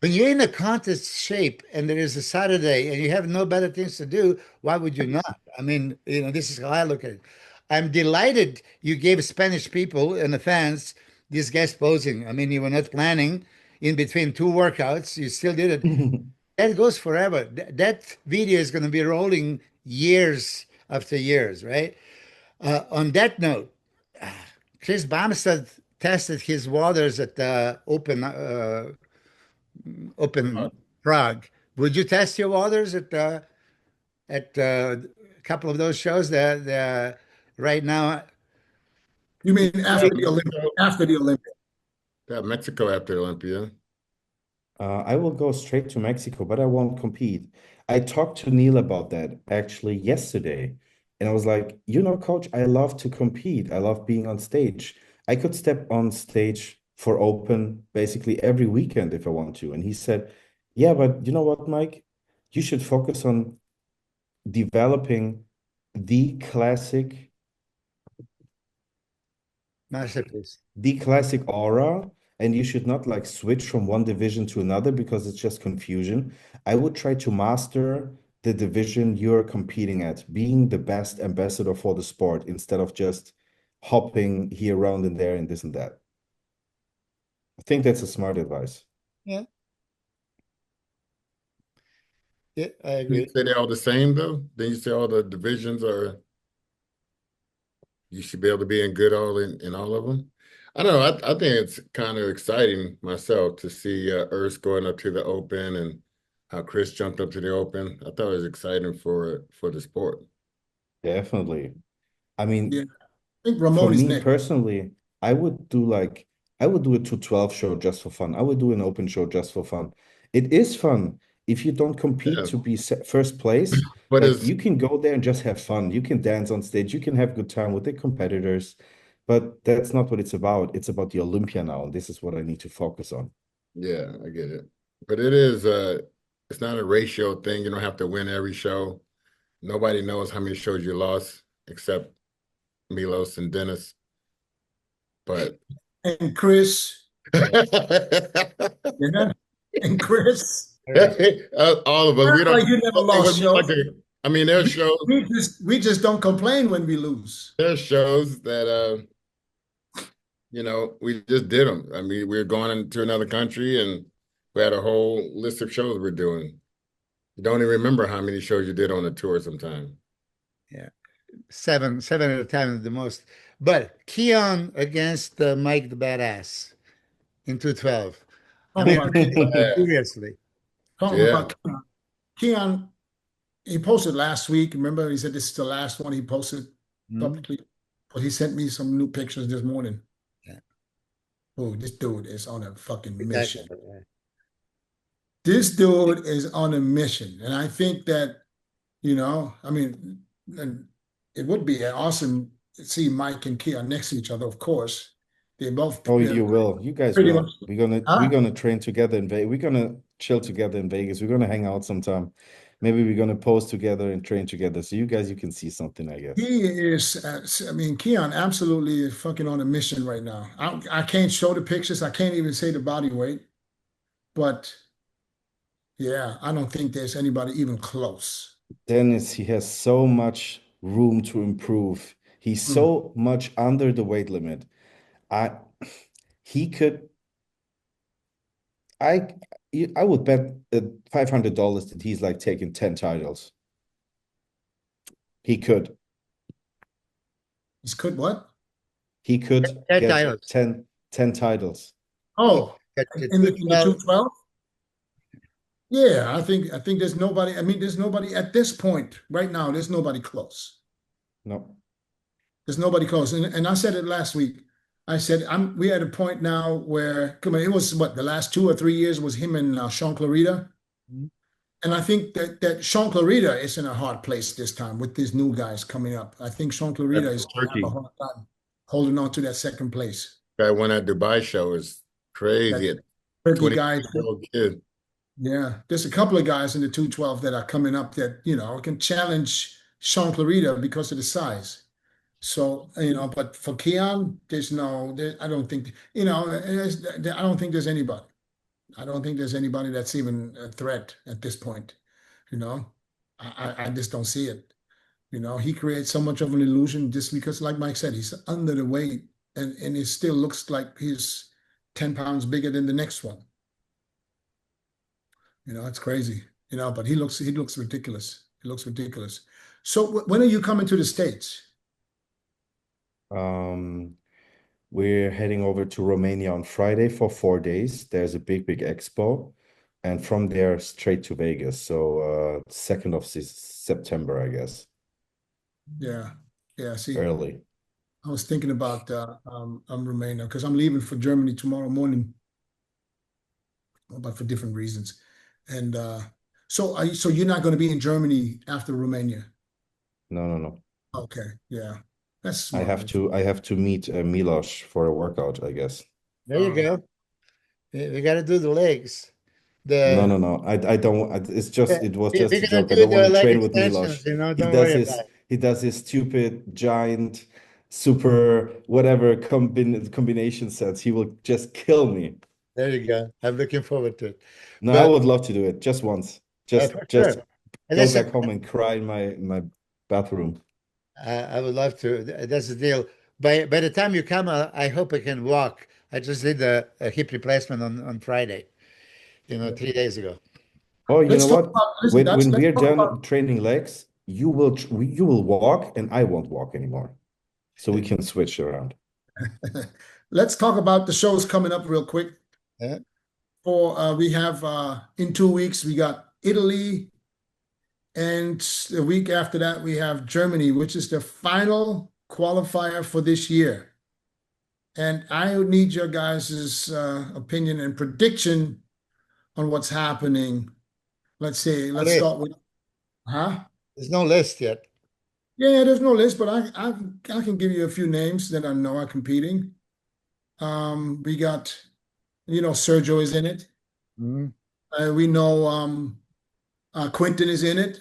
When you're in a contest shape and there is a Saturday and you have no better things to do, why would you not? I mean, this is how I look at it. I'm delighted you gave Spanish people and the fans this guest posing. I mean, you were not planning in between two workouts. You still did it. That goes forever. That video is going to be rolling years after years, right? On that note, Chris Bamstad tested his waters at the open Prague. Would you test your waters at a couple of those shows? The right now, You mean yeah, after the Olympic? Mexico. After the Olympic? Yeah, Mexico after Olympia. I will go straight to Mexico, but I won't compete. I talked to Neil about that actually yesterday. And I was like, coach, I love to compete. I love being on stage. I could step on stage for open basically every weekend if I want to. And he said, yeah, but you know what, Mike? You should focus on developing the classic masterpiece. the classic aura, and you should not like switch from one division to another because it's just confusion. I would try to master the division you're competing at, being the best ambassador for the sport instead of just hopping here around and there and this and that. I think that's a smart advice. Yeah, yeah, I You agree. say they're all the same though? Then you say all the divisions are you should be able to be in good in all of them. I don't know. I think it's kind of exciting myself to see Earth going up to the Open and how Chris jumped up to the Open. I thought it was exciting for the sport. Definitely. I Yeah, mean, I think for Ramon is me next. personally, I would do a 212 show just for fun. I would do an open show just for fun. It is fun if you don't compete Yeah, to be first place. but Like it's you can go there and just have fun. You can dance on stage. You can have good time with the competitors. But that's not what it's about. It's about the Olympia now, and this is what I need to focus on. yeah, I get it. But it is it's not a ratio thing. You don't have to win every show. Nobody knows how many shows you lost except Milos and Dennis. But And Chris, yeah, and Chris. All right. all of us, we Act don't. like you never It lost, wasn't like Joe. I mean, We, we just don't complain when we lose. there's shows that we just did them. I mean, we were going into another country and we had a whole list of shows we're doing. You don't even remember how many shows you did on a tour sometime. Yeah, seven at a time is the most. But Keone against Mike the Badass in 212. I Talking mean, about really, Yeah, seriously. talking yeah. about Keon. Keon, he posted last week. Remember, he said this is the last one he posted Mhm. publicly. But he sent me some new pictures this morning. Yeah, Oh, this dude is on a fucking mission. spectacular. This dude is on a mission, and I think that, I mean, and it would be awesome to see Mike and Keone next to each other, of course. They both Oh, you will. You guys pretty much. will. We're Huh? gonna train together in Vegas. We're gonna chill together in Vegas. We're gonna hang out sometime. Maybe we're gonna pose together and train together. So you can see something, I guess. He is, I mean, Keone absolutely is fucking on a mission right now. I can't show the pictures. I can't even say the body weight, but yeah, I don't think there's anybody even close. Dennis, he has so much room to improve. He's Mm. so much under the weight limit. I he could I I would bet $500 that he's like taking 10 titles. He could. He's could what? He could 10 get titles. 10 titles. Oh, At in the 212. 212? Yeah, I think there's nobody. I mean, there's nobody at this point right now. There's nobody close. No. There's nobody close. And I said it last week. I said we're at a point now where, come on, it was what the last 2 or 3 years was him and Sean Clarita. Mhm. And I think that Sean Clarita is in a hard place this time with these new guys coming up. I think Sean Clarita That's is going to have Turkey. a hard time holding on to that second place. Guy won that Dubai show is crazy. That Turkey 20 guys. year old kid. Yeah, there's a couple of guys in the 212 that are coming up that, can challenge Sean Clarita because of the size. So, but for Keone, I don't think, I don't think there's anybody. I don't think there's anybody that's even a threat at this point. You know, I just don't see it. He creates so much of an illusion just because, like Mike said, he's under the weight and he still looks like he's 10 pounds bigger than the next one. It's crazy. But he looks ridiculous. He looks ridiculous. So when are you coming to the States? Um, we're heading over to Romania on Friday for 4 days. There's a big expo, and from there straight to Vegas. So 2nd of September, I guess. Yeah. Yeah. See, Early. I was thinking about Romania because I'm leaving for Germany tomorrow morning, but for different reasons. And so you're not going to be in Germany after Romania? No. Okay. Yeah. That's I smart. have to meet Milos for a workout, I guess. There you go. We got to do the legs. The No. I don't. It's just it was we're just a gonna joke. I do don't want the to leg train with extensions, Milos. don't worry about it. He does his stupid giant super whatever combination sets. He will just kill me. There you go. I'm looking forward to it. No, I But would love to do it just once. Just for just sure. And go listen, back home and cry in my bathroom. I would love to. That's the deal. By the time you come, I hope I can walk. I just did a hip replacement on Friday, 3 days ago. Oh, you Let's know talk what? about, listen, Dutch, When let's we're talk about, done training legs, you will walk and I won't walk anymore. So we can switch around. let's talk about the shows coming up real quick. Yeah. We have in 2 weeks, we got Italy, and the week after that, we have Germany, which is the final qualifier for this year. And I need your guys' opinion and prediction on what's happening. Let's list. start with, huh? There's no list yet. Yeah, there's no list, but I can give you a few names that I know are competing. We got, Sergio is in it. Mhm. We know Quinton is in it.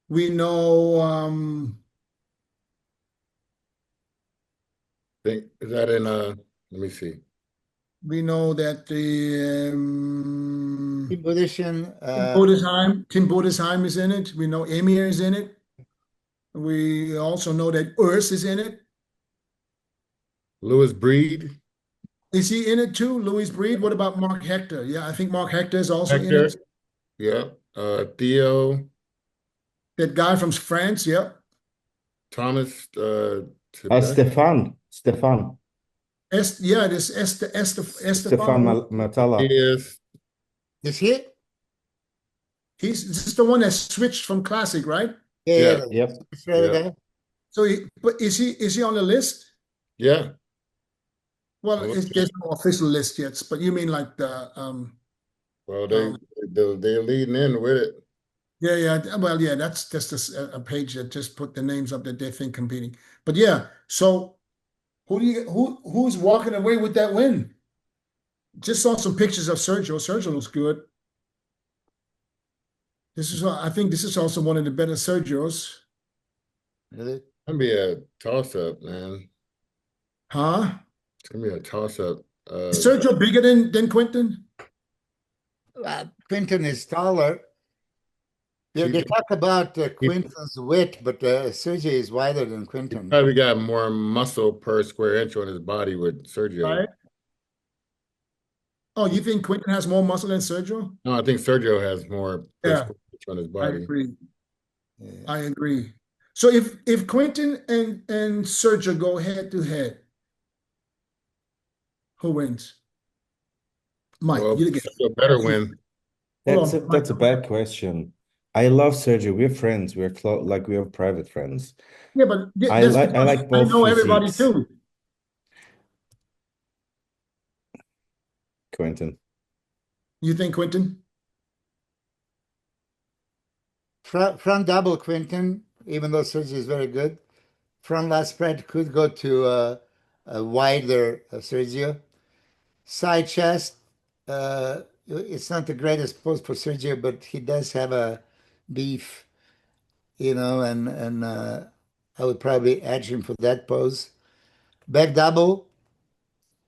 We know Is that in let me see. we know that the Team position. Tim Bodesheim is in it. We know Emir is in it. We also know that Urs is in it. Louis Breed. Is he in it too? Louis Breed. What about Mark Hector? Yeah, I think Mark Hector is also in Hector. it. Yeah. Theo. That guy from France. Yep. Thomas. Stefan. Yeah, this Stefan Matala. Yes. Is he? This is the one that switched from classic, right? Yeah. Yep. It's right Yeah. there. So, but is he on the list? Yeah. Well, Oh, there's no official list yet, but you mean like the Well, they they're leading in with it. Yeah. Well, yeah, that's just a page that just put the names up that they think competing. But yeah, so who's walking away with that win? Just saw some pictures of Sergio. Sergio looks good. I think this is also one of the better Sergios. Really? It's gonna be a toss-up, man. Huh? It's gonna be a toss-up. Is Sergio bigger than Quinton? Quinton is taller. They talk about Quinton's width, but Sergio is wider than He Quinton. probably got more muscle per square inch on his body with Sergio. Right. Oh, you think Quinton has more muscle than Sergio? No, I think Sergio has more per Yeah, square inch on his I body. agree. Yeah. I agree. So if Quinton and Sergio go head to head, who wins? Mike, Well, you get Sergio better win. Hold on, That's a Mike. bad question. I love Sergio. We're friends. We're close, like we have private friends. Yeah, but I that's like because I both know everybody physiques. too. Quinton. You think Quinton? Front double Quinton, even though Sergio is very good. Front lat spread could go to a wider Sergio. Side chest, it's not the greatest pose for Sergio, but he does have a beef, and I would probably edge him for that pose. Back double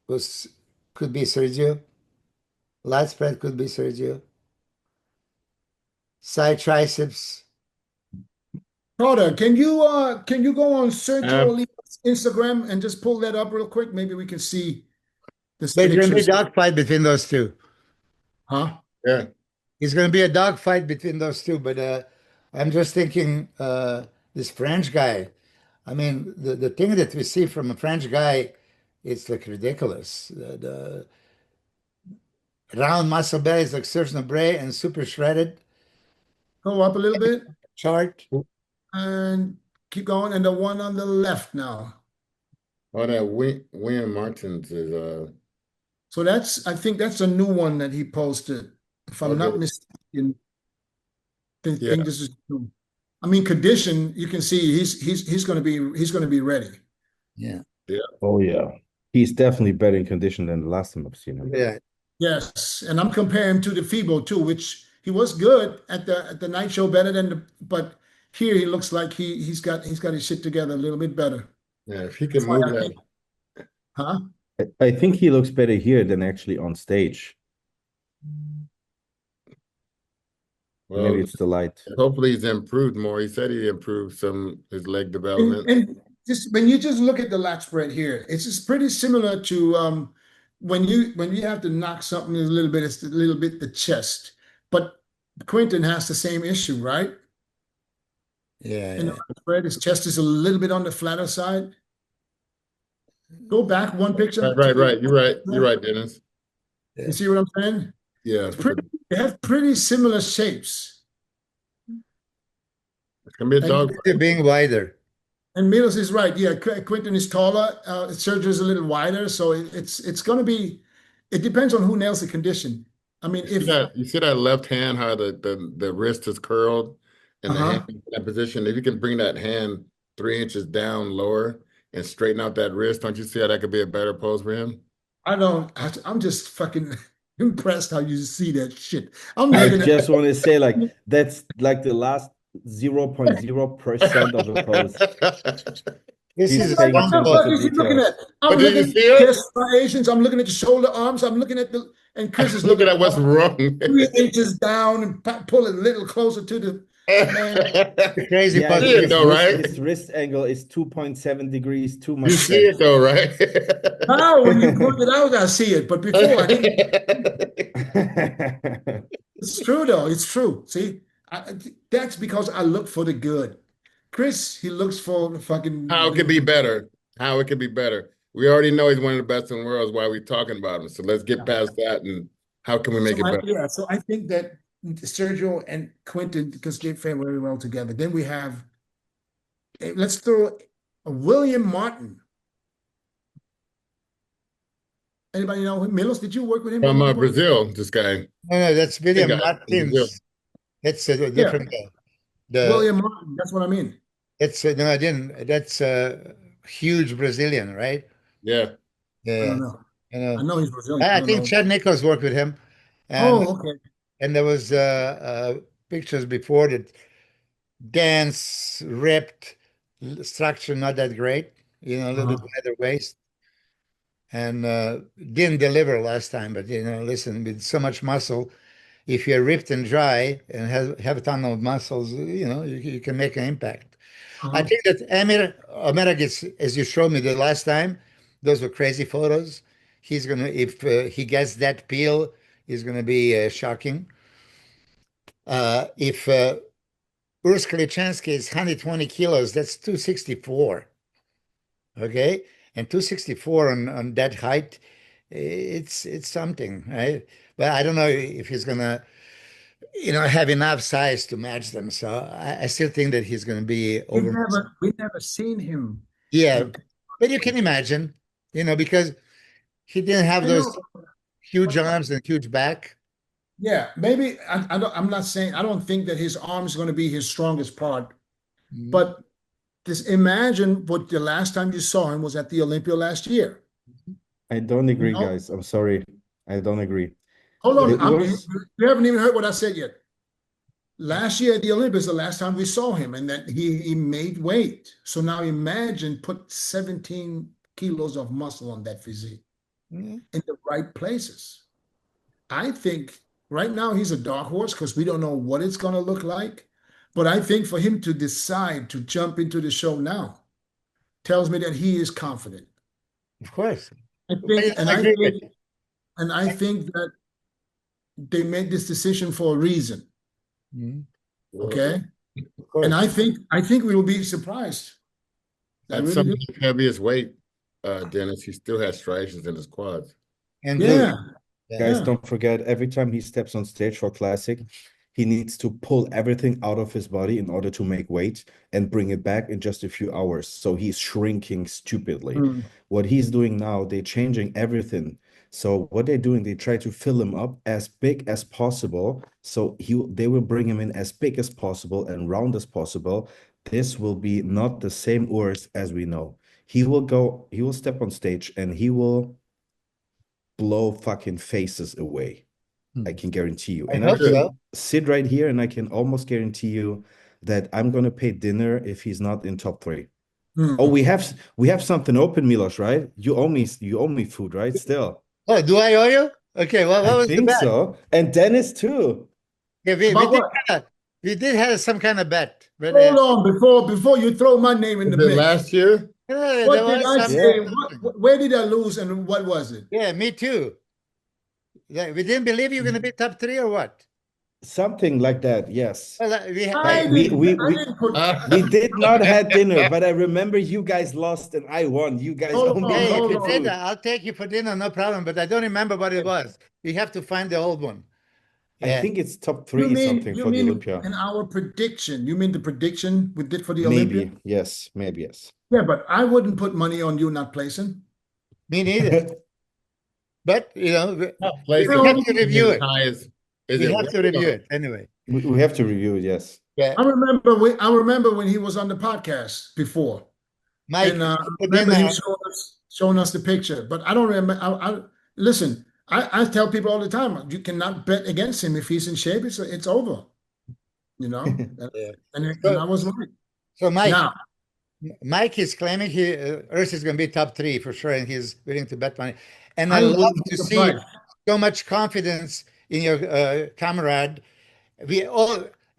was could be Sergio. Lat spread could be Sergio. Side triceps. Carter, can you go on Sergio Uh, Oliva's Instagram and just pull that up real quick? Maybe we can see this There's going to be a pictures. dogfight between those two. Huh? Yeah. It's going to be a dogfight between those two. But I'm just thinking this French guy. I mean, the thing that we see from a French guy, it's like ridiculous. The round muscle belly is like Serge Bray and super shredded. Go up a little bit Chart. and keep going. And the one on the left now. Oh, that William Martins is So I think that's a new one that he posted. If I'm not Okay. mistaken, I Yeah. think this is new. I mean, condition, you can see he's gonna be ready. Yeah. Oh yeah. He's definitely better in condition than the last time I've seen him. Yeah. Yes, and I'm comparing him to the FIBO too, which he was good at the night show, better than but here he looks like he's got his shit together a little bit better. Yeah, if he can That's why move I that. think, huh? I think he looks better here than actually on stage. Well, Maybe it's the light. hopefully he's improved more. He said he improved his leg And, development. and just when you just look at the lat spread here, it's just pretty similar to when you have to knock something a little bit, it's a little bit the chest. But Quinton has the same issue, right? Yeah. In the lat spread, his chest is a little bit on the flatter side. Go back one picture. Right. You're right, Dennis. You see what I'm saying? Yeah. They have pretty similar shapes. It's gonna be a dog. They're being wider. And Milos is right. Yeah, Quinton is taller. Sergio is a little wider. So it's going to be. It depends on who nails the condition. I mean, You see that left hand, how the wrist is curled and the hand in that position. If you can bring that hand 3 inches down lower and straighten out that wrist, don't you see how that could be a better pose for him? I'm just fucking impressed how you see that shit. I'm I looking just want to say, like, that's like the last 0.0% of the pose. This He's is paying What the attention fuck to is he looking details. at? I'm But did you looking at see it? chest striations. I'm looking at the shoulder arms. I'm looking at and Chris is Looking looking at what's wrong. 3 inches down and pull it a little closer to the man. the crazy Yeah, part. see it though, right? his wrist angle is 2.7 degrees too You much. see it though, right? Now, when you point it out, I see it. But before, I didn't. It's true, though. It's true. See, that's because I look for the good. Chris, he looks for the fucking. How it could be better. How it could be better. We already know he's one of the best in the world. Is why we're talking about him. So let's get past that and how can we make it better? So I think that Sergio and Quinton, because they fare very well together. Then we have, let's throw a William Martin. Anybody know him? Milos, did you work with him From before? Brazil, this guy. No, that's Big William guy from Brazil. Martins. That's a Yeah, different guy. The William Martin. That's what I mean. That's no, I didn't. That's a huge Brazilian, right? Yeah. I don't Yeah, know. you I know. know he's Brazilian. I I don't think know. Chad Nichols worked with him, and Oh, okay. there was pictures before that dense, ripped, structure not that great, a little bit Uh-huh. wider waist, and didn't deliver last time. But listen, with so much muscle, if you're ripped and dry and have a ton of muscles, you can make an impact. I Uh-huh. think that Amir gets, as you showed me the last time, those were crazy photos. He's gonna, if he gets that peel, he's gonna be shocking. If Urs Kalichansky is 120 kilos, that's 264. Okay, and 264 on that height, it's something, right? But I don't know if he's gonna, have enough size to match them. So I still think that he's gonna be over. We never seen him. Yeah, And but you can imagine, because he didn't have I those know, huge but arms and huge back. yeah, maybe I'm not saying I don't think that his arm is going to be his strongest part, Mhm. but just imagine what the last time you saw him was at the Olympia last year. I don't You agree, know, guys. I'm sorry. I don't agree. hold The on, Urs, you haven't even heard what I said yet. Last year at the Olympics, the last time we saw him, and that he made weight. So now imagine put 17 kilos of muscle on that physique Mhm. in the right places. I think right now he's a dark horse because we don't know what it's going to look like. But I think for him to decide to jump into the show now tells me that he is confident. Of course. I But, think, and I I agree with think, you. and I think that they made this decision for a reason. Mhm. Okay. Of And course. I think we will be surprised. I At really some do. of his heaviest weight, Dennis, he still has striations in his quads. And glute. Yeah. Yeah. guys, Yeah. don't forget, every time he steps on stage for Classic, he needs to pull everything out of his body in order to make weight and bring it back in just a few hours. So he's shrinking stupidly. Mm. What he's doing now, they're changing everything. So what they're doing, they try to fill him up as big as possible. So they will bring him in as big as possible and round as possible. This will be not the same Urs as we know. He will step on stage and he will blow fucking faces away. I can guarantee you. I And I hope Good. so. can sit right here and I can almost guarantee you that I'm gonna pay dinner if he's not in top 3. Oh, Mm. we have something open, Milos, right? You owe me food, right? Still. Oh, do I owe you? Okay, well, I what was the think bet? so. And Dennis too. Yeah, About what? we did have some kind of bet, but Hold on before you throw my name in Was the it mix. last year? there What did was I Yeah. say? Where did I lose and what was it? Yeah, me too. Yeah, we didn't believe you were going to be top 3 or what? Something like that, yes. Well, I But we didn't we I we didn't put we did not have dinner, but I remember you guys lost and I won. You guys hold owe me on, hey, if hold you fucking on. did, food. I'll take you for dinner, no problem. But I don't remember what it was. We have to find the old one. I Yeah. think it's top 3 something You for the mean Olympia. in our prediction? You mean the prediction we did for the Olympia? Maybe, yes, maybe yes. Yeah, but I wouldn't put money on you not placing. Me neither. But Not we placing have No, to review as it. high as is We it have to weight review or it anyway. We have to review it, yes. Yeah. I remember when he was on the podcast before. Mike, And I put in remember him showing us the picture, but I don't remember. Listen. I tell people all the time, you cannot bet against him if he's in shape. It's over, you know. yeah. And I was right. So Now Mike is claiming Earth is going to be top 3 for sure, and he's willing to bet money. And I I love wouldn't be to see surprised. so much confidence in your comrade.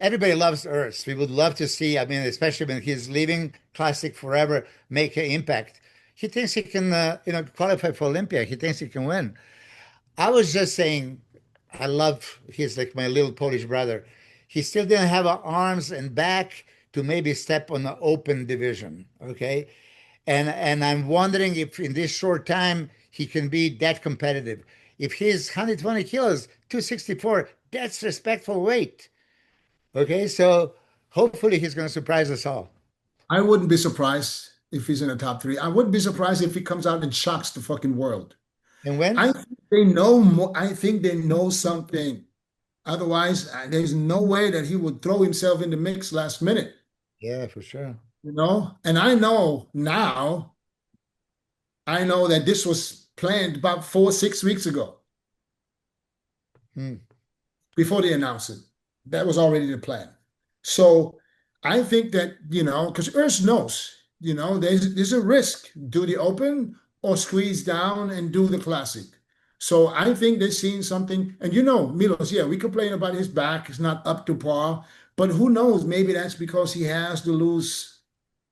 Everybody loves Earth. We would love to see. I mean, especially when he's leaving Classic forever, make an impact. He thinks he can, qualify for Olympia. He thinks he can win. I was just saying, he's like my little Polish brother. He still didn't have arms and back to maybe step on the open division. Okay. And I'm wondering if in this short time he can be that competitive. If he's 120 kilos, 264, that's respectful weight. Okay. So hopefully he's going to surprise us all. I wouldn't be surprised if he's in the top 3. I wouldn't be surprised if he comes out and shocks the fucking world. And when? I think they know more. I think they know something. Otherwise, there's no way that he would throw himself in the mix last minute, Yeah, for sure. you know? And I know now, I know that this was planned about 4, 6 weeks ago Hmm. before they announced it. That was already the plan. So I think that, you know, because Urs knows, you know, there's a risk. Do the open or squeeze down and do the classic. So I think they're seeing something. And you know, Milos, yeah, we complain about his back. It's not up to par. But who knows? Maybe that's because he has to lose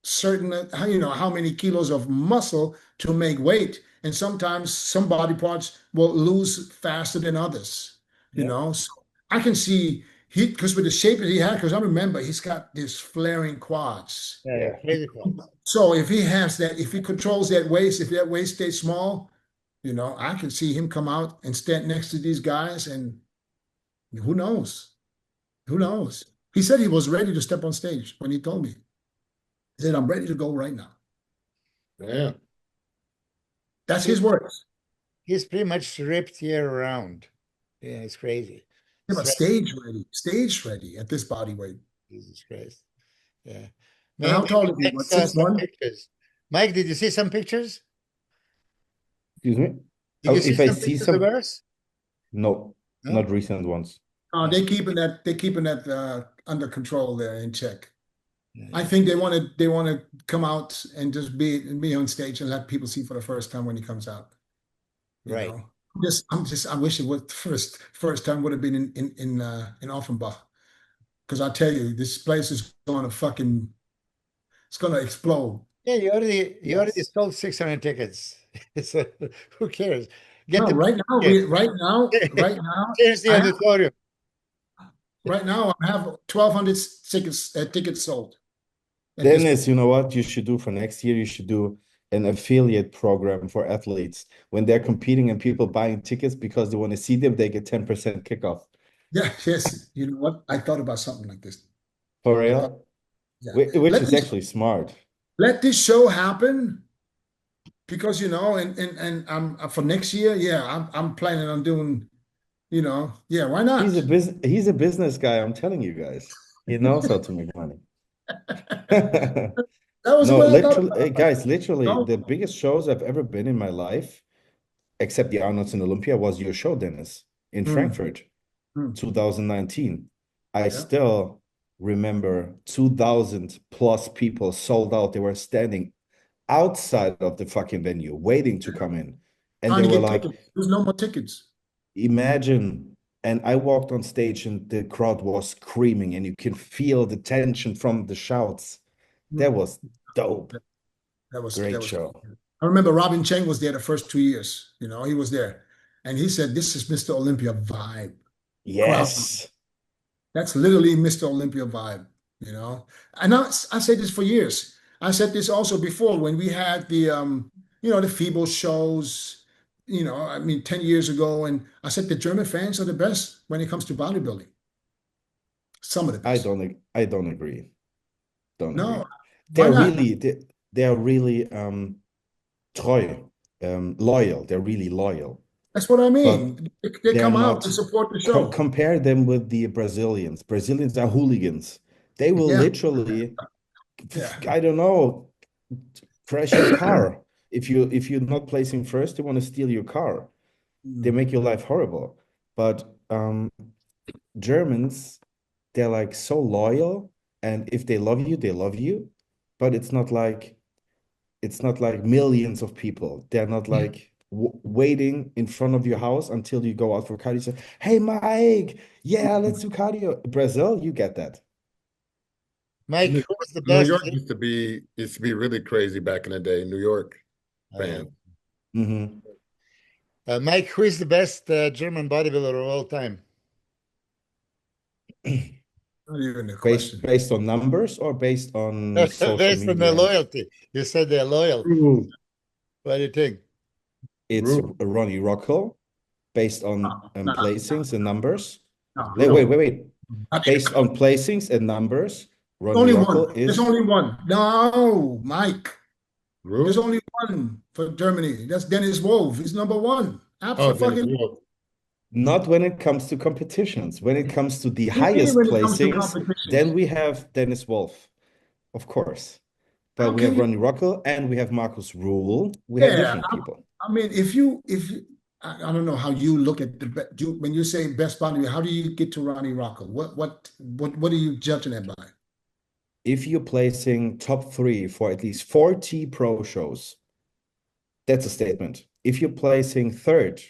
certain, you know, how many kilos of muscle to make weight. And sometimes some body parts will lose faster than others, you Yeah. know. So I can see because with the shape that he had, because I remember he's got this flaring quads. Yeah, Yeah. crazy quads. So if he has that, if he controls that waist, if that waist stays small, you know, I can see him come out and stand next to these guys, and who knows? Who knows? He said he was ready to step on stage when he told me. He said, I'm ready to go right now. Yeah. That's his words. He's pretty much ripped year round. Yeah, it's crazy. Yeah, but stage ready at this body weight. Jesus Christ. Yeah. And how tall is he? Mike What, saw some 6'1"? pictures. Mike, did you see some pictures? Excuse me? Did Oh, you see if I some see pictures some, of ours? no, No? not recent ones. They're keeping that under control there in check. Yeah, I think they want to come out and just be on stage and let people see for the first time when he comes out. You right. know, I wish it was first time would have been in Offenbach, because I tell you, this place is it's gonna explode. Yeah, you already Yes. sold 600 tickets. So who cares? Get No, the right now Change the I have, auditorium. right now I have 1,200 tickets sold at this point. Dennis, you know what you should do for next year? You should do an affiliate program for athletes. When they're competing and people buying tickets because they want to see them, they get 10% kickoff. Yeah, yes. You know what? I thought about something like this. For I thought, real? yeah. Which is actually smart. Let this show happen, because you know, and I'm for next year. Yeah, I'm planning on doing. You know, yeah, why not? He's a business guy, I'm telling you guys. He knows how to make money. That was No, what I thought literally, about. guys, literally, No? the biggest shows I've ever been in my life, except the Arnold's in Olympia, was your show, Dennis, in Mm, Frankfurt, mm, 2019. I yeah. still remember 2,000 plus people sold out. They were standing outside of the fucking venue, waiting to come in. And Trying they to were get like, tickets. There's no more tickets. imagine. And I walked on stage and the crowd was screaming, and you can feel the tension from the shouts. That Mm, was dope. that was Great show. I remember Robin Cheng was there the first 2 years. You know, he was there, and he said, "This is Mr. Olympia vibe." Crowd. Yes. That's literally Mr. Olympia vibe. You know, and I said this for years. I said this also before when we had you know, the FIBO shows. You know, I mean, 10 years ago, and I said the German fans are the best when it comes to bodybuilding. Some of the best. I don't agree. Don't No, agree. why They're not? really they're really treu, loyal. They're really loyal. That's what I But mean. They they're come out not and support the show. compare them with the Brazilians. Brazilians are hooligans. They will Yeah, literally, yeah. I don't know, crash your car. If you're not placing first, they want to steal your car. They Mm. make your life horrible. But Germans, they're like so loyal, and if they love you, they love you. But it's not like millions of people. They're not like waiting in front of your house until you go out for cardio. Say, hey, Mike, yeah, let's do cardio. Brazil, you get that. Mike, New who's the New best? York used to be really crazy back in the day. New York fan. Mhm. Mike, who is the best German bodybuilder of all time? Not even a question. Based on numbers or based on social Based on their media? loyalty. You said they're loyal. Ooh. What do you think? It's Rude. Ronnie Rocco, based on No, placings and numbers. no, Wait. Not Based even. on placings and numbers, Ronnie Only Rocco one. There's is only one. No, Mike. There's Rue? only one for Germany. That's Dennis Wolf. He's number one. Oh, Dennis Absolutely. Wolf. Not when it comes to competitions. When it comes to the What do you mean highest when it comes to placings, then competitions? we have Dennis Wolf, of course. But How we can have you? Ronnie Rockel and we have Marcus Rule. We have Yeah, different people. I mean, I don't know how you look at when you say best bodybuilder, how do you get to Ronnie Rockel? What are you judging it by? If you're placing top 3 for at least 40 pro shows, that's a statement. If you're placing third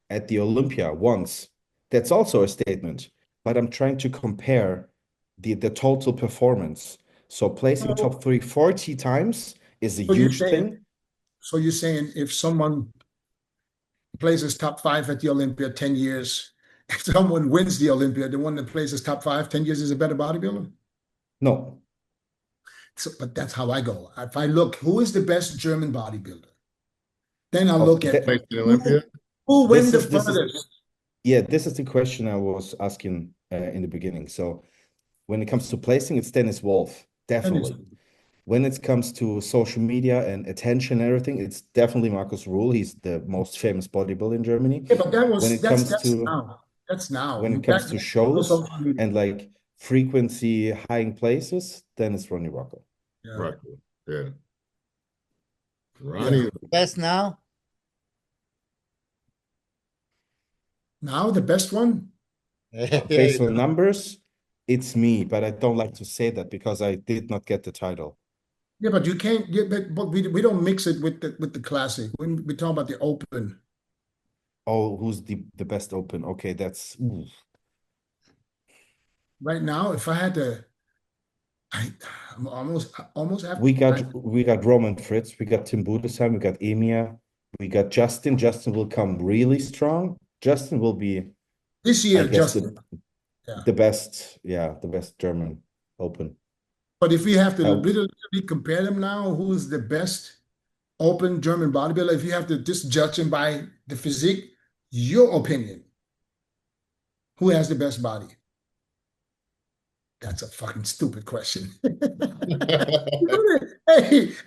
at the Olympia once, that's also a statement. But I'm trying to compare the total performance. So placing So, top 3 40 times is a so you're huge saying, thing. so you're saying if someone places top 5 at the Olympia 10 years, if someone wins the Olympia, the one that places top 5 10 years is a better bodybuilder? No, So, but that's how I go. If I look, who is the best German bodybuilder? Then I'll oh, look at Placed in who, Olympia. who went the this is furthest. yeah, this is the question I was asking in the beginning. So when it comes to placing, it's Dennis Wolf, definitely. When it comes to social media and attention and everything, it's definitely Markus Rühl. He's the most famous bodybuilder in Germany. Yeah, but When it that's comes to now. That's now. when it Back comes to then, no shows social media. and like frequency high places, then it's Ronnie Rocco. Yeah. Rockel. Yeah. Yeah. Ronnie. Best now? Now the best one? Based on numbers, it's me, but I don't like to say that because I did not get the title. Yeah, but you can't. Yeah, but we don't mix it with the classic. We talk about the open. Oh, who's the best open? Okay, that's ooh. Right now, if I had to, I'm almost have. We got Roman Fritz, we got Tim Budesheim, we got Emia, we got Justin. Justin will come really strong. Justin will be, This I year, guess, Justin. Yeah. the best, the best German open. But if we have to Uh, literally compare them now, who is the best open German bodybuilder? If you have to just judge him by the physique, your opinion, who has the best body? That's a fucking stupid question. Hey,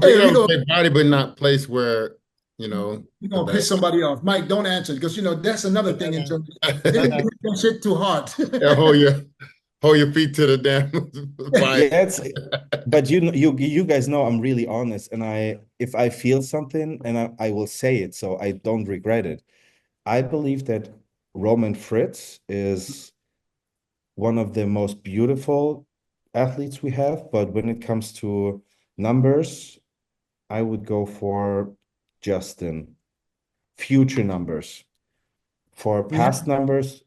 We're we gonna go. play body, but not place where You're the gonna piss best. somebody off. Mike, don't answer because that's another thing in terms they didn't hit that shit too hard. Yeah, hold your feet to the damn fire. yeah, but you guys know I'm really honest, and if I feel something and I will say it, so I don't regret it. I believe that Roman Fritz is one of the most beautiful athletes we have, but when it comes to numbers, I would go for Justin. Future numbers. For past numbers,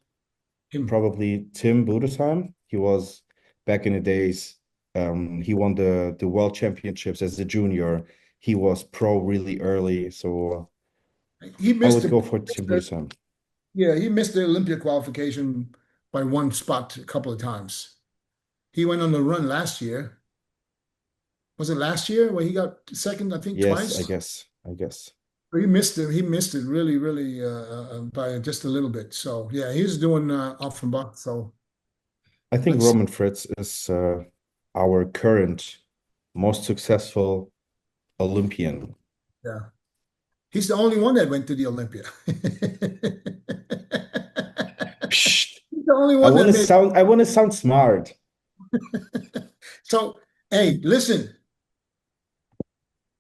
probably Tim Budesheim. He was back in the days. He won the world championships as a junior. He was pro really early, so He I missed would go for Tim Budesheim. Yeah, he missed the Olympia qualification by one spot a couple of times. He went on the run last year. Was it last year where he got second, I think, Yes, twice? I guess. He missed it. He missed it really, really by just a little bit. So yeah, he's doing off and back. So I think let's see. Roman Fritz is our current most successful Olympian. Yeah, he's the only one that went to the Olympia. Psst. He's the only I one want that to made. sound smart. So hey, listen.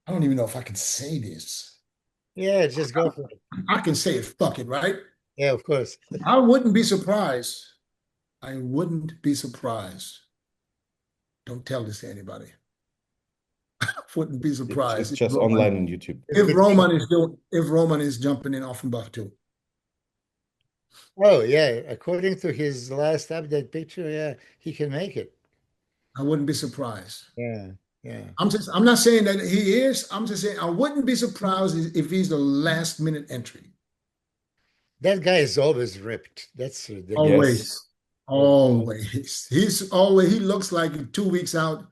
I don't even know if I can say this. Yeah, just go for it. I can say it. Fuck it, right? Yeah, of course. I wouldn't be surprised. I wouldn't be surprised. Don't tell this to anybody. I wouldn't be surprised. It's just online on YouTube. If Roman is jumping in off and buff too. Oh, yeah. According to his last update picture, yeah, he can make it. I wouldn't be surprised. Yeah, yeah. I'm not saying that he is. I'm just saying I wouldn't be surprised if he's the last minute entry. That guy is always ripped. That's Always. Yes. Always. He looks like 2 weeks out.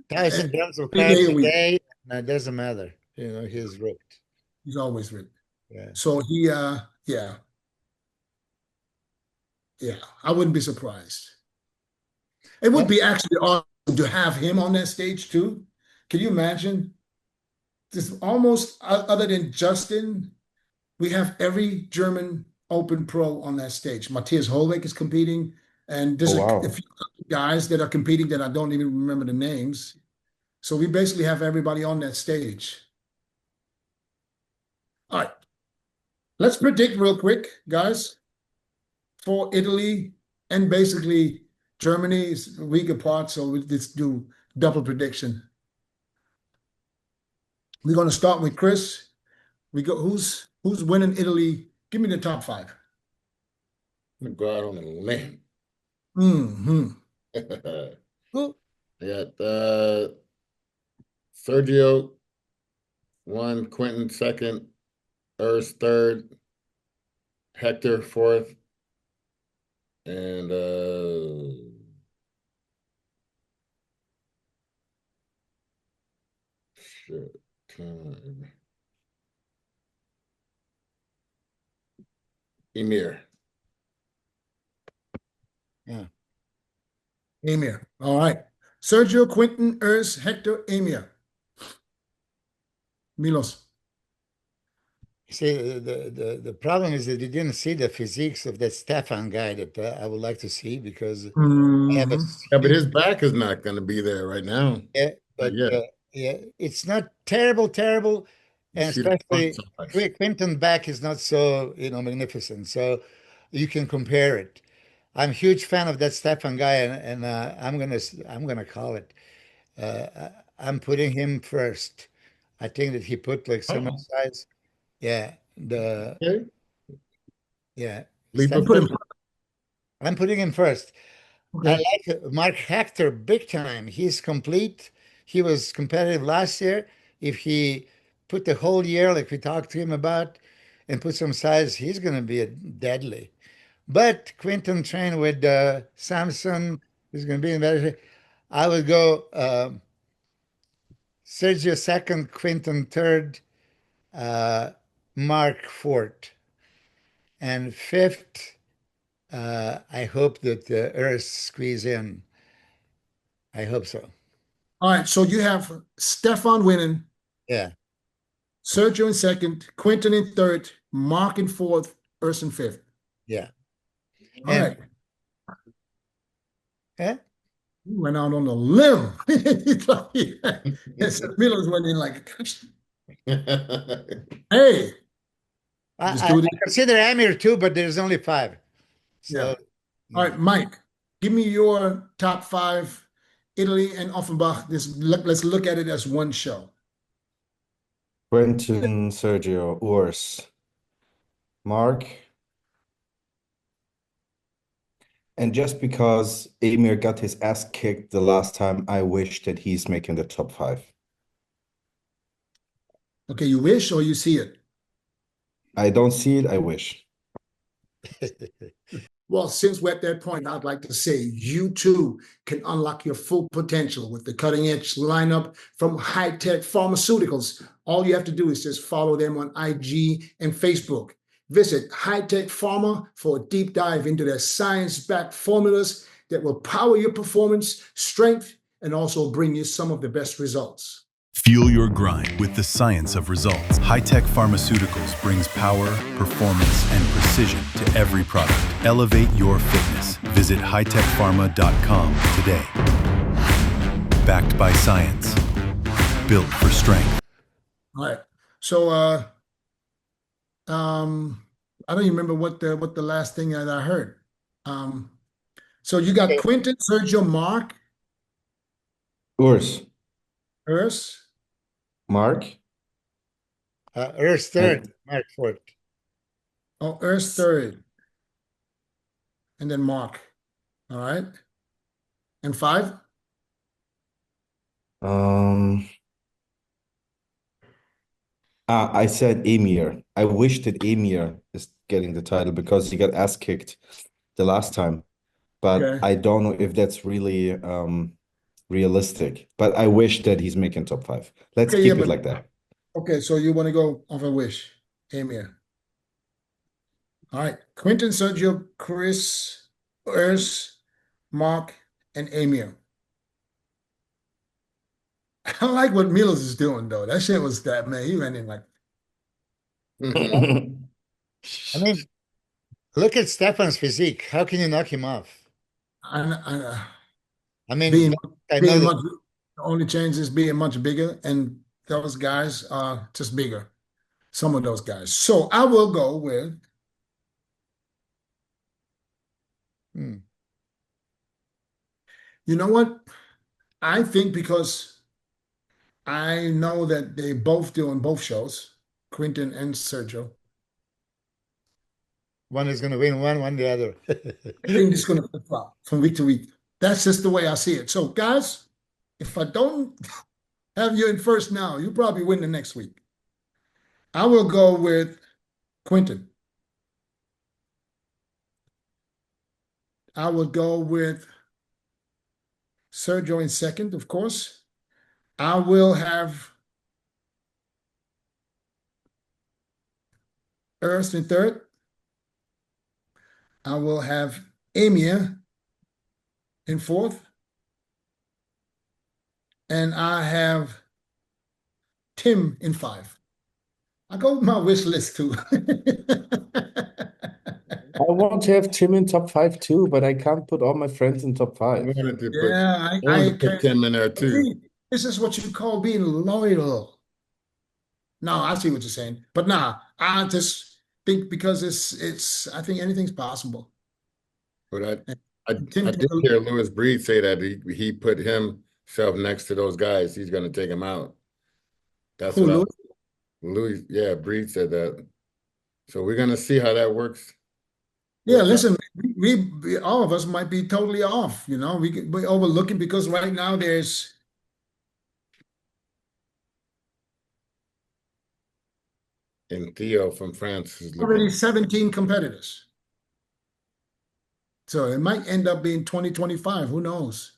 1,000 grams of 3 days carbs a a week. day. No, it doesn't matter. He's ripped. He's always ripped. Yeah. So yeah. I wouldn't be surprised. It would be actually awesome to have him on that stage too. Can you imagine this almost other than Justin, we have every German Open pro on that stage. Matthias Hollweg is competing, and Oh there's a wow. few guys that are competing that I don't even remember the names. So we basically have everybody on that stage. All right, let's predict real quick, guys, for Italy and basically Germany is a week apart, so let's do double prediction. We're going to start with Chris. We go. Who's winning Italy? Give me the top five. I'm gonna go out on a limb. Hmm. I Who? got Sergio 1, Quinton 2nd, Urs 3rd, Hector 4th, and shit. Emir. Yeah. Emir. All right. Sergio, Quinton, Urs, Hector, Emir. Milos. See, the problem is that you didn't see the physiques of that Stefan guy that I would like to see because I have a Hmm. Yeah, but huge, his back is not going to be there right now. yeah, Not but yet. yeah, it's not terrible, terrible, You and see the front especially size. Quinton back is not so, magnificent. So you can compare it. I'm a huge fan of that Stefan guy, and I'm gonna call it. I'm putting him first. I think that he put like some Oh, size. Yeah, the okay. yeah. You Lethal put him. push. I'm putting him first. I Okay. like Mark Hector big time. He's complete. He was competitive last year. If he put the whole year, like we talked to him about, and put some size, he's going to be a deadly. But Quinton trained with Samson. He's going to be in better shape. I would go Sergio second, Quinton third, uh, Mark fourth, and fifth. I hope that the Earth squeeze in. I hope so. All right. So you have Stefan winning, Yeah, Sergio in second, Quinton in third, Mark in fourth, Urs in fifth. yeah. All And right. eh, You went out on a limb. It's like, yes, Milos went in like, hey, I, just I do it. I consider Amir too, but there's only five. Yeah. So All yeah. right, Mike, give me your top five, Italy and Offenbach. Let's look at it as one show. Quentin, Sergio, Urs, Mark. And just because Emir got his ass kicked the last time, I wish that he's making the top five. Okay, you wish or you see it? I don't see it, I wish. Well, since we're at that point, I'd like to say you too can unlock your full potential with the cutting edge lineup from high tech pharmaceuticals. All you have to do is just follow them on IG and Facebook. Visit High Tech Pharma for a deep dive into their science backed formulas that will power your performance, strength, and also bring you some of the best results. Fuel your grind with the science of results. High-tech pharmaceuticals brings power, performance, and precision to every product. Elevate your fitness. Visit hightechpharma.com today. Backed by science. Built for strength. All right. So I don't even remember what the last thing that I heard. So you got Okay. Quinton, Sergio, Mark, Urs, Urs. Mark, Earth third, and Mark fourth. Oh, Urs third, and then Mark. All right. And five? um I said Emir. I wish that Emir is getting the title because he got ass kicked the last time. But Okay. I don't know if that's really realistic. But I wish that he's making top five. Let's Okay, yeah, keep it but like that. okay, so you want to go off a wish. Emir. All right. Quinton, Sergio, Chris, Urs, Mark, and Emir. I like what Milos is doing though. That shit was that man. He went in like I mean, look at Stefan's physique. How can you knock him off? I, I mean, being I know being that much the only change is being much bigger, and those guys are just bigger. Some of those guys. So I will go with, hmm, you know what? I think because I know that they both do on both shows, Quinton and Sergio. one is going to win one the other. I think it's going to flip flop from week to week. That's just the way I see it. So, guys, if I don't have you in first now, you probably win the next week. I will go with Quinton. I will go with Sergio in second, of course. I will have Ernst in third. I will have Amir in fourth. And I have Tim in five. I go with my wish list too. I want to have Tim in top five too, but I can't put all my friends in top I five. wanted to put Yeah, I wanted to put can't. Tim in there too. See, this is what you call being loyal. No, I see what you're saying, but nah, I just think because it's. I think anything's possible. But And I Tim took did hear Lewis Breed say that he put himself next to those guys. He's going to take him out. That's who what Louis? Louis. Yeah, Breed said that. So we're going to see how that works. Yeah, Works out. listen, we all of us might be totally off. You know, we're overlooking because right now there's And Theo from France is already looking. 17 competitors. So it might end up being 2025. Who knows?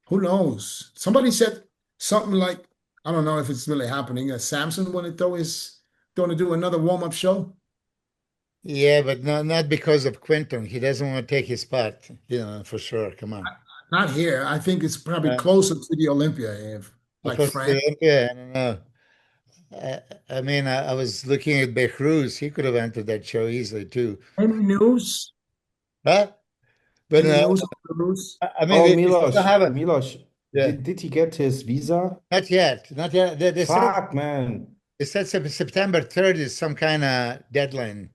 Who knows? Somebody said something like, I don't know if it's really happening. Samson want to going to do another warm-up show. Yeah, but not because of Quinton. He doesn't want to take his spot, for sure. Come on. Not here. I think it's probably Uh, closer to the Olympia, if like Opposed to France. Olympia, I don't know. I mean, I was looking at Behrouz. He could have entered that show easily too. Any news? Huh? But Any news on the Bruce? I mean, Oh, they still Milos, haven't. Milos, Yeah, did he get his visa? not yet. Not yet. Fuck, man. They said September 3rd is some kind of deadline.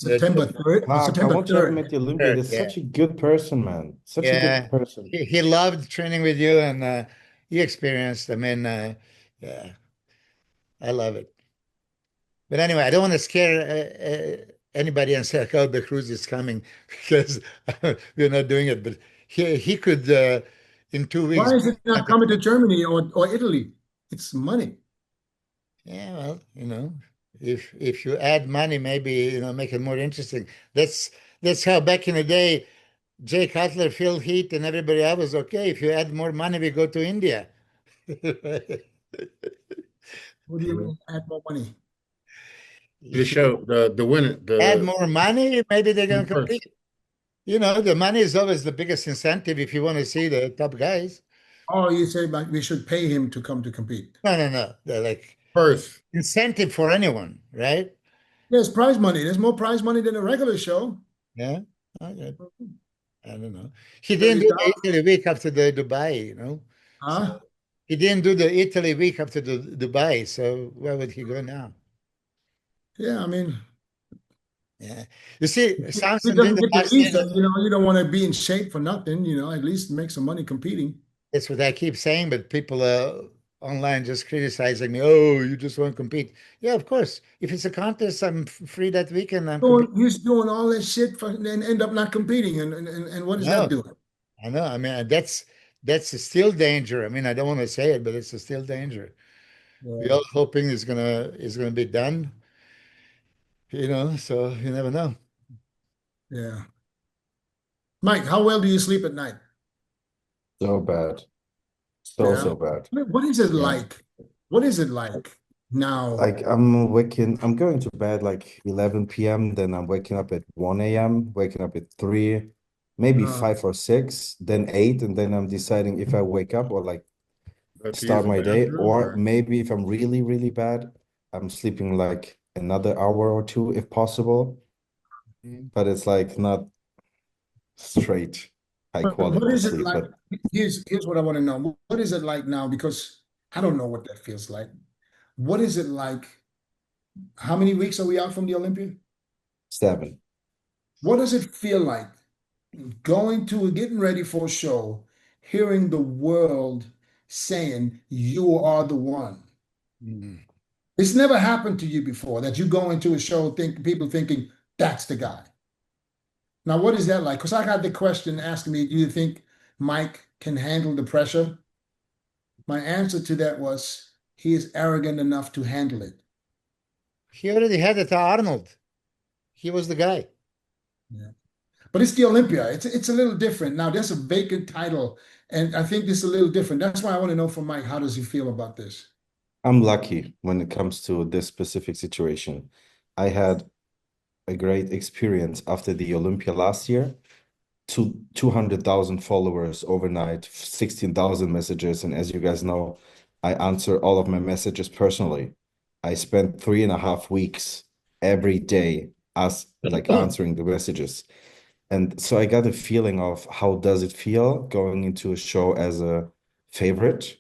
The September 3rd. Fuck, I September want to have him 3rd. at the Olympia. 3rd, He's yeah. such a good person, man. Such a Yeah. good person. He loved training with you and he experienced. I mean, yeah, I love it. But anyway, I don't want to scare anybody and say, "Oh, the cruise is coming," because we're not doing it. But he could in 2 weeks. Why is it not coming to Germany or Italy? It's money. Yeah, well, if you add money, maybe make it more interesting. That's how back in the day, Jay Cutler, Phil Heath, and everybody else was okay. If you add more money, we go to India. What do you mean add more money? The If you show, the winner, add the more money, maybe they're going to first. compete. The money is always the biggest incentive if you want to see the top guys. Oh, you say like we should pay him to come to compete. No, no, no. They're like First. incentive for anyone, right? There's prize money. There's more prize money than a regular show. Yeah. Okay. I don't know. He didn't do the 30,000. Italy week after the Dubai, Huh? So he didn't do the Italy week after the Dubai. So where would he go now? Yeah, I mean, Yeah. You see, if he Samson did doesn't it get the last year. visa, you don't want to be in shape for nothing, at least make some money competing. That's what I keep saying, but people online just criticizing me. Oh, you just want to compete. Yeah, of course. If it's a contest, I'm free that weekend. I'm competing. He's doing all that shit and end up not competing. And what is that No, doing? I know. I mean, that's a still danger. I mean, I don't want to say it, but it's a still danger. We're Yeah. all hoping it's gonna be done. So you never know. Yeah. Mike, how well do you sleep at night? So bad. So, Yeah. so bad. What is it Yeah. like? What is it like now? Like I'm going to bed like 11 p.m. Then I'm waking up at 1 a.m., waking up at 3, maybe Uh, 5 or 6, then 8, and then I'm deciding if I wake up or like But to use start the my day, bathroom or or maybe if I'm really, really bad, I'm sleeping like another hour or two if possible, but it's like not straight high But what quality is it sleep. like? But Here's what I want to know. What is it like now? Because I don't know what that feels like. What is it like? How many weeks are we out from the Olympia? 7. What does it feel like getting ready for a show, hearing the world saying you are the one? Mm. It's never happened to you before that you go into a show people thinking that's the guy. Now, what is that like? Because I got the question asking me, do you think Mike can handle the pressure? My answer to that was he is arrogant enough to handle it. He already had it to Arnold. He was the guy. Yeah. But it's the Olympia. It's a little different. Now there's a vacant title, and I think this is a little different. That's why I want to know from Mike, how does he feel about this? I'm lucky when it comes to this specific situation. I had a great experience after the Olympia last year. 200,000 followers overnight, 16,000 messages. And as you guys know, I answer all of my messages personally. I spent 3.5 weeks every day as like answering the messages. And so I got a feeling of how does it feel going into a show as a favorite.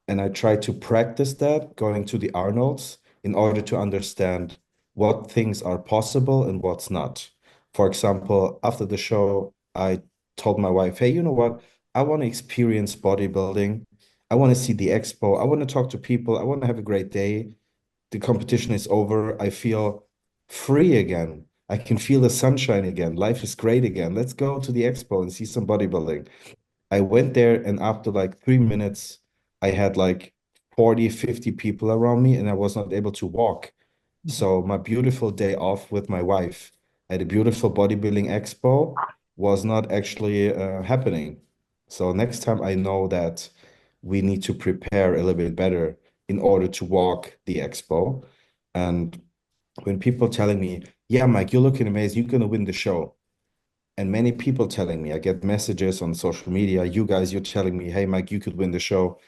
And I try to practice that going to the Arnolds in order to understand what things are possible and what's not. For example, after the show, I told my wife, hey, you know what? I want to experience bodybuilding. I want to see the expo. I want to talk to people. I want to have a great day. The competition is over. I feel free again. I can feel the sunshine again. Life is great again. Let's go to the expo and see some bodybuilding. I went there, and after like 3 minutes, I had like 40, 50 people around me, and I was not able to walk. So my beautiful day off with my wife at a beautiful bodybuilding expo was not actually happening. So next time I know that we need to prepare a little bit better in order to walk the expo. And when people telling me, yeah, Mike, you're looking amazing, you're gonna win the show. And many people telling me, I get messages on social media, you guys, you're telling me, hey, Mike, you could win the show.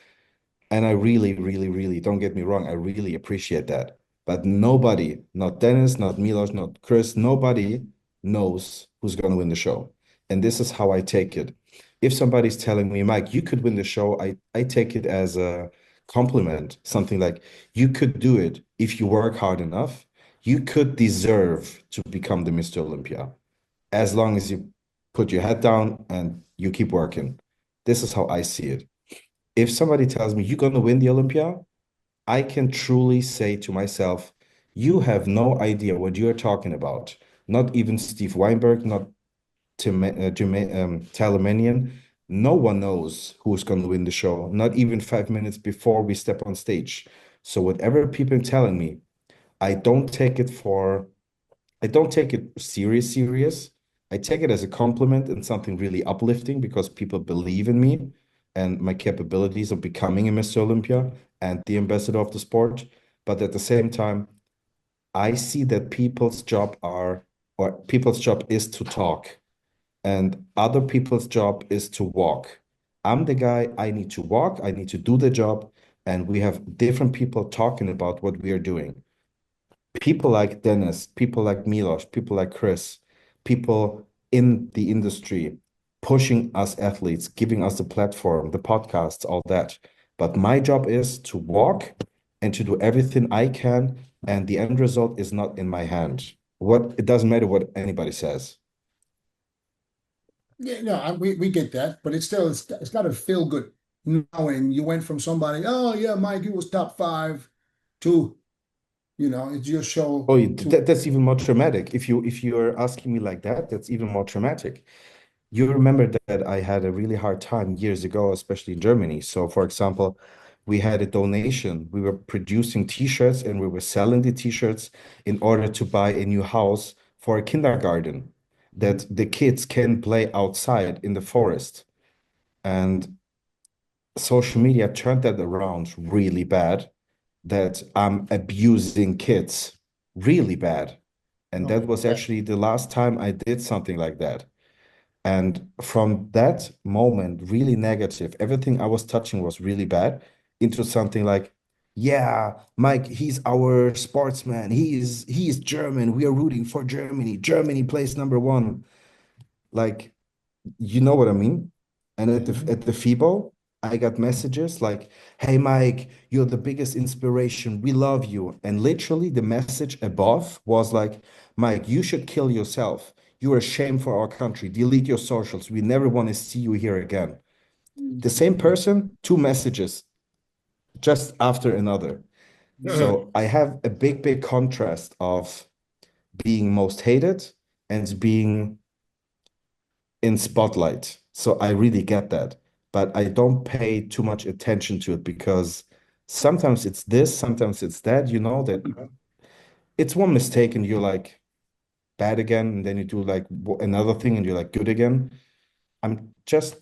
And I really, really, really, don't get me wrong, I really appreciate that. But nobody, not Dennis, not Milos, not Chris, nobody knows who's going to win the show. And this is how I take it. If somebody's telling me, Mike, you could win the show, I take it as a compliment, something like, you could do it if you work hard enough. You could deserve to become the Mr. Olympia as long as you put your head down and you keep working. This is how I see it. If somebody tells me you're going to win the Olympia, I can truly say to myself, you have no idea what you're talking about. Not even Steve Weinberg, not Talamanian. No one knows who's going to win the show, not even 5 minutes before we step on stage. So whatever people are telling me, I don't take it for I don't take it serious. I take it as a compliment and something really uplifting because people believe in me and my capabilities of becoming a Mr. Olympia and the ambassador of the sport. But at the same time, I see that people's job is to talk and other people's job is to walk. I'm the guy, I need to walk, I need to do the job, and we have different people talking about what we are doing. People like Dennis, people like Milos, people like Chris, people in the industry pushing us athletes, giving us the platform, the podcasts, all that. But my job is to walk and to do everything I can, and the end result is not in my hand. It doesn't matter what anybody says. Yeah, no, we get that, but it's got to feel good knowing you went from somebody, oh yeah, Mike, you was top five, to it's your show Oh, to that's even more traumatic. If you're asking me like that, that's even more traumatic. You remember that I had a really hard time years ago, especially in Germany. So, for example, we had a donation. We were producing t-shirts and we were selling the t-shirts in order to buy a new house for a kindergarten that the kids can play outside in the forest. And social media turned that around really bad, that I'm abusing kids really bad. And oh that was yeah. actually the last time I did something like that. And from that moment, really negative, everything I was touching was really bad, into something like, yeah, Mike, he's our sportsman. He is German. We are rooting for Germany. Germany plays number one. Like, you know what I mean? And at the FIBO, I got messages like, "Hey Mike, you're the biggest inspiration. We love you." And literally the message above was like, "Mike, you should kill yourself. You're a shame for our country. Delete your socials. We never want to see you here again." The same person, two messages just after another. So I have a big contrast of being most hated and being in spotlight. So I really get that, but I don't pay too much attention to it because sometimes it's this, sometimes it's that, that it's one mistake and you're like bad again, and then you do like another thing and you're like good again. I'm just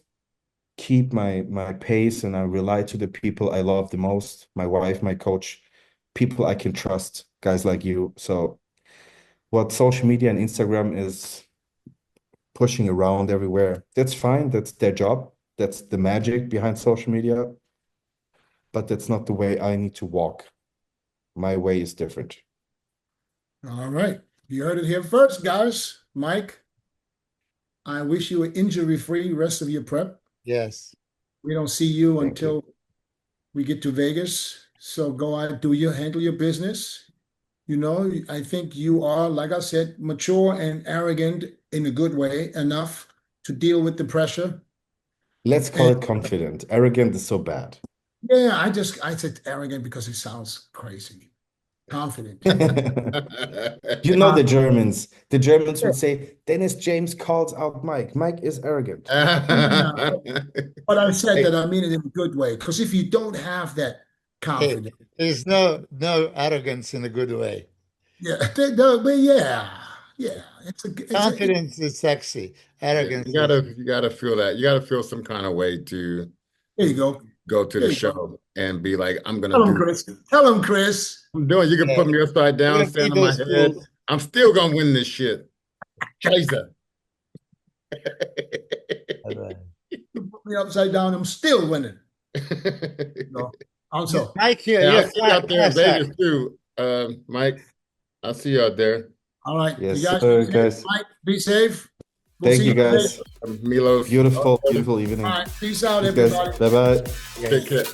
keep my pace, and I rely to the people I love the most, my wife, my coach, people I can trust, guys like you. So what social media and Instagram is pushing around everywhere, that's fine. That's their job. That's the magic behind social media. But that's not the way I need to walk. My way is different. All right. You heard it here first, guys. Mike, I wish you an injury-free rest of your prep. Yes. We don't see you Thank until we get to Vegas. So go out, handle your business. I think you are, like I said, mature and arrogant in a good way enough to deal with the pressure. Let's call it confident. Arrogant is so bad. Yeah, I said arrogant because it sounds crazy. Confident. You know the Germans. The Germans would say, Dennis James calls out Mike. Mike is arrogant. Yeah, but I said Hey. that I mean it in a good way. Because if you don't have that Hey, confidence, there's no arrogance in a good way. yeah, but yeah, Confidence is sexy. Arrogance You gotta feel that. You gotta feel some kind of way to there you go. go to There the you go. show and be like, I'm gonna Tell him, do Chris. Tell him, Chris. I'm doing. You can Yeah. put me upside We're down, gonna stand be on my those head. fools. I'm still gonna win this shit. Kaiser. Put me upside down. I'm still winning. No. Also, Mike, Yeah, you're I'll see you out there in class act. Vegas too, Mike. I'll see you out there. all right. Yes, You guys, sir, be safe. guys. Mike, be safe. We'll Thank see you, in Vegas. guys. Milos. Beautiful evening. All right. Peace out, Thanks, guys. everybody. Bye-bye. Take care.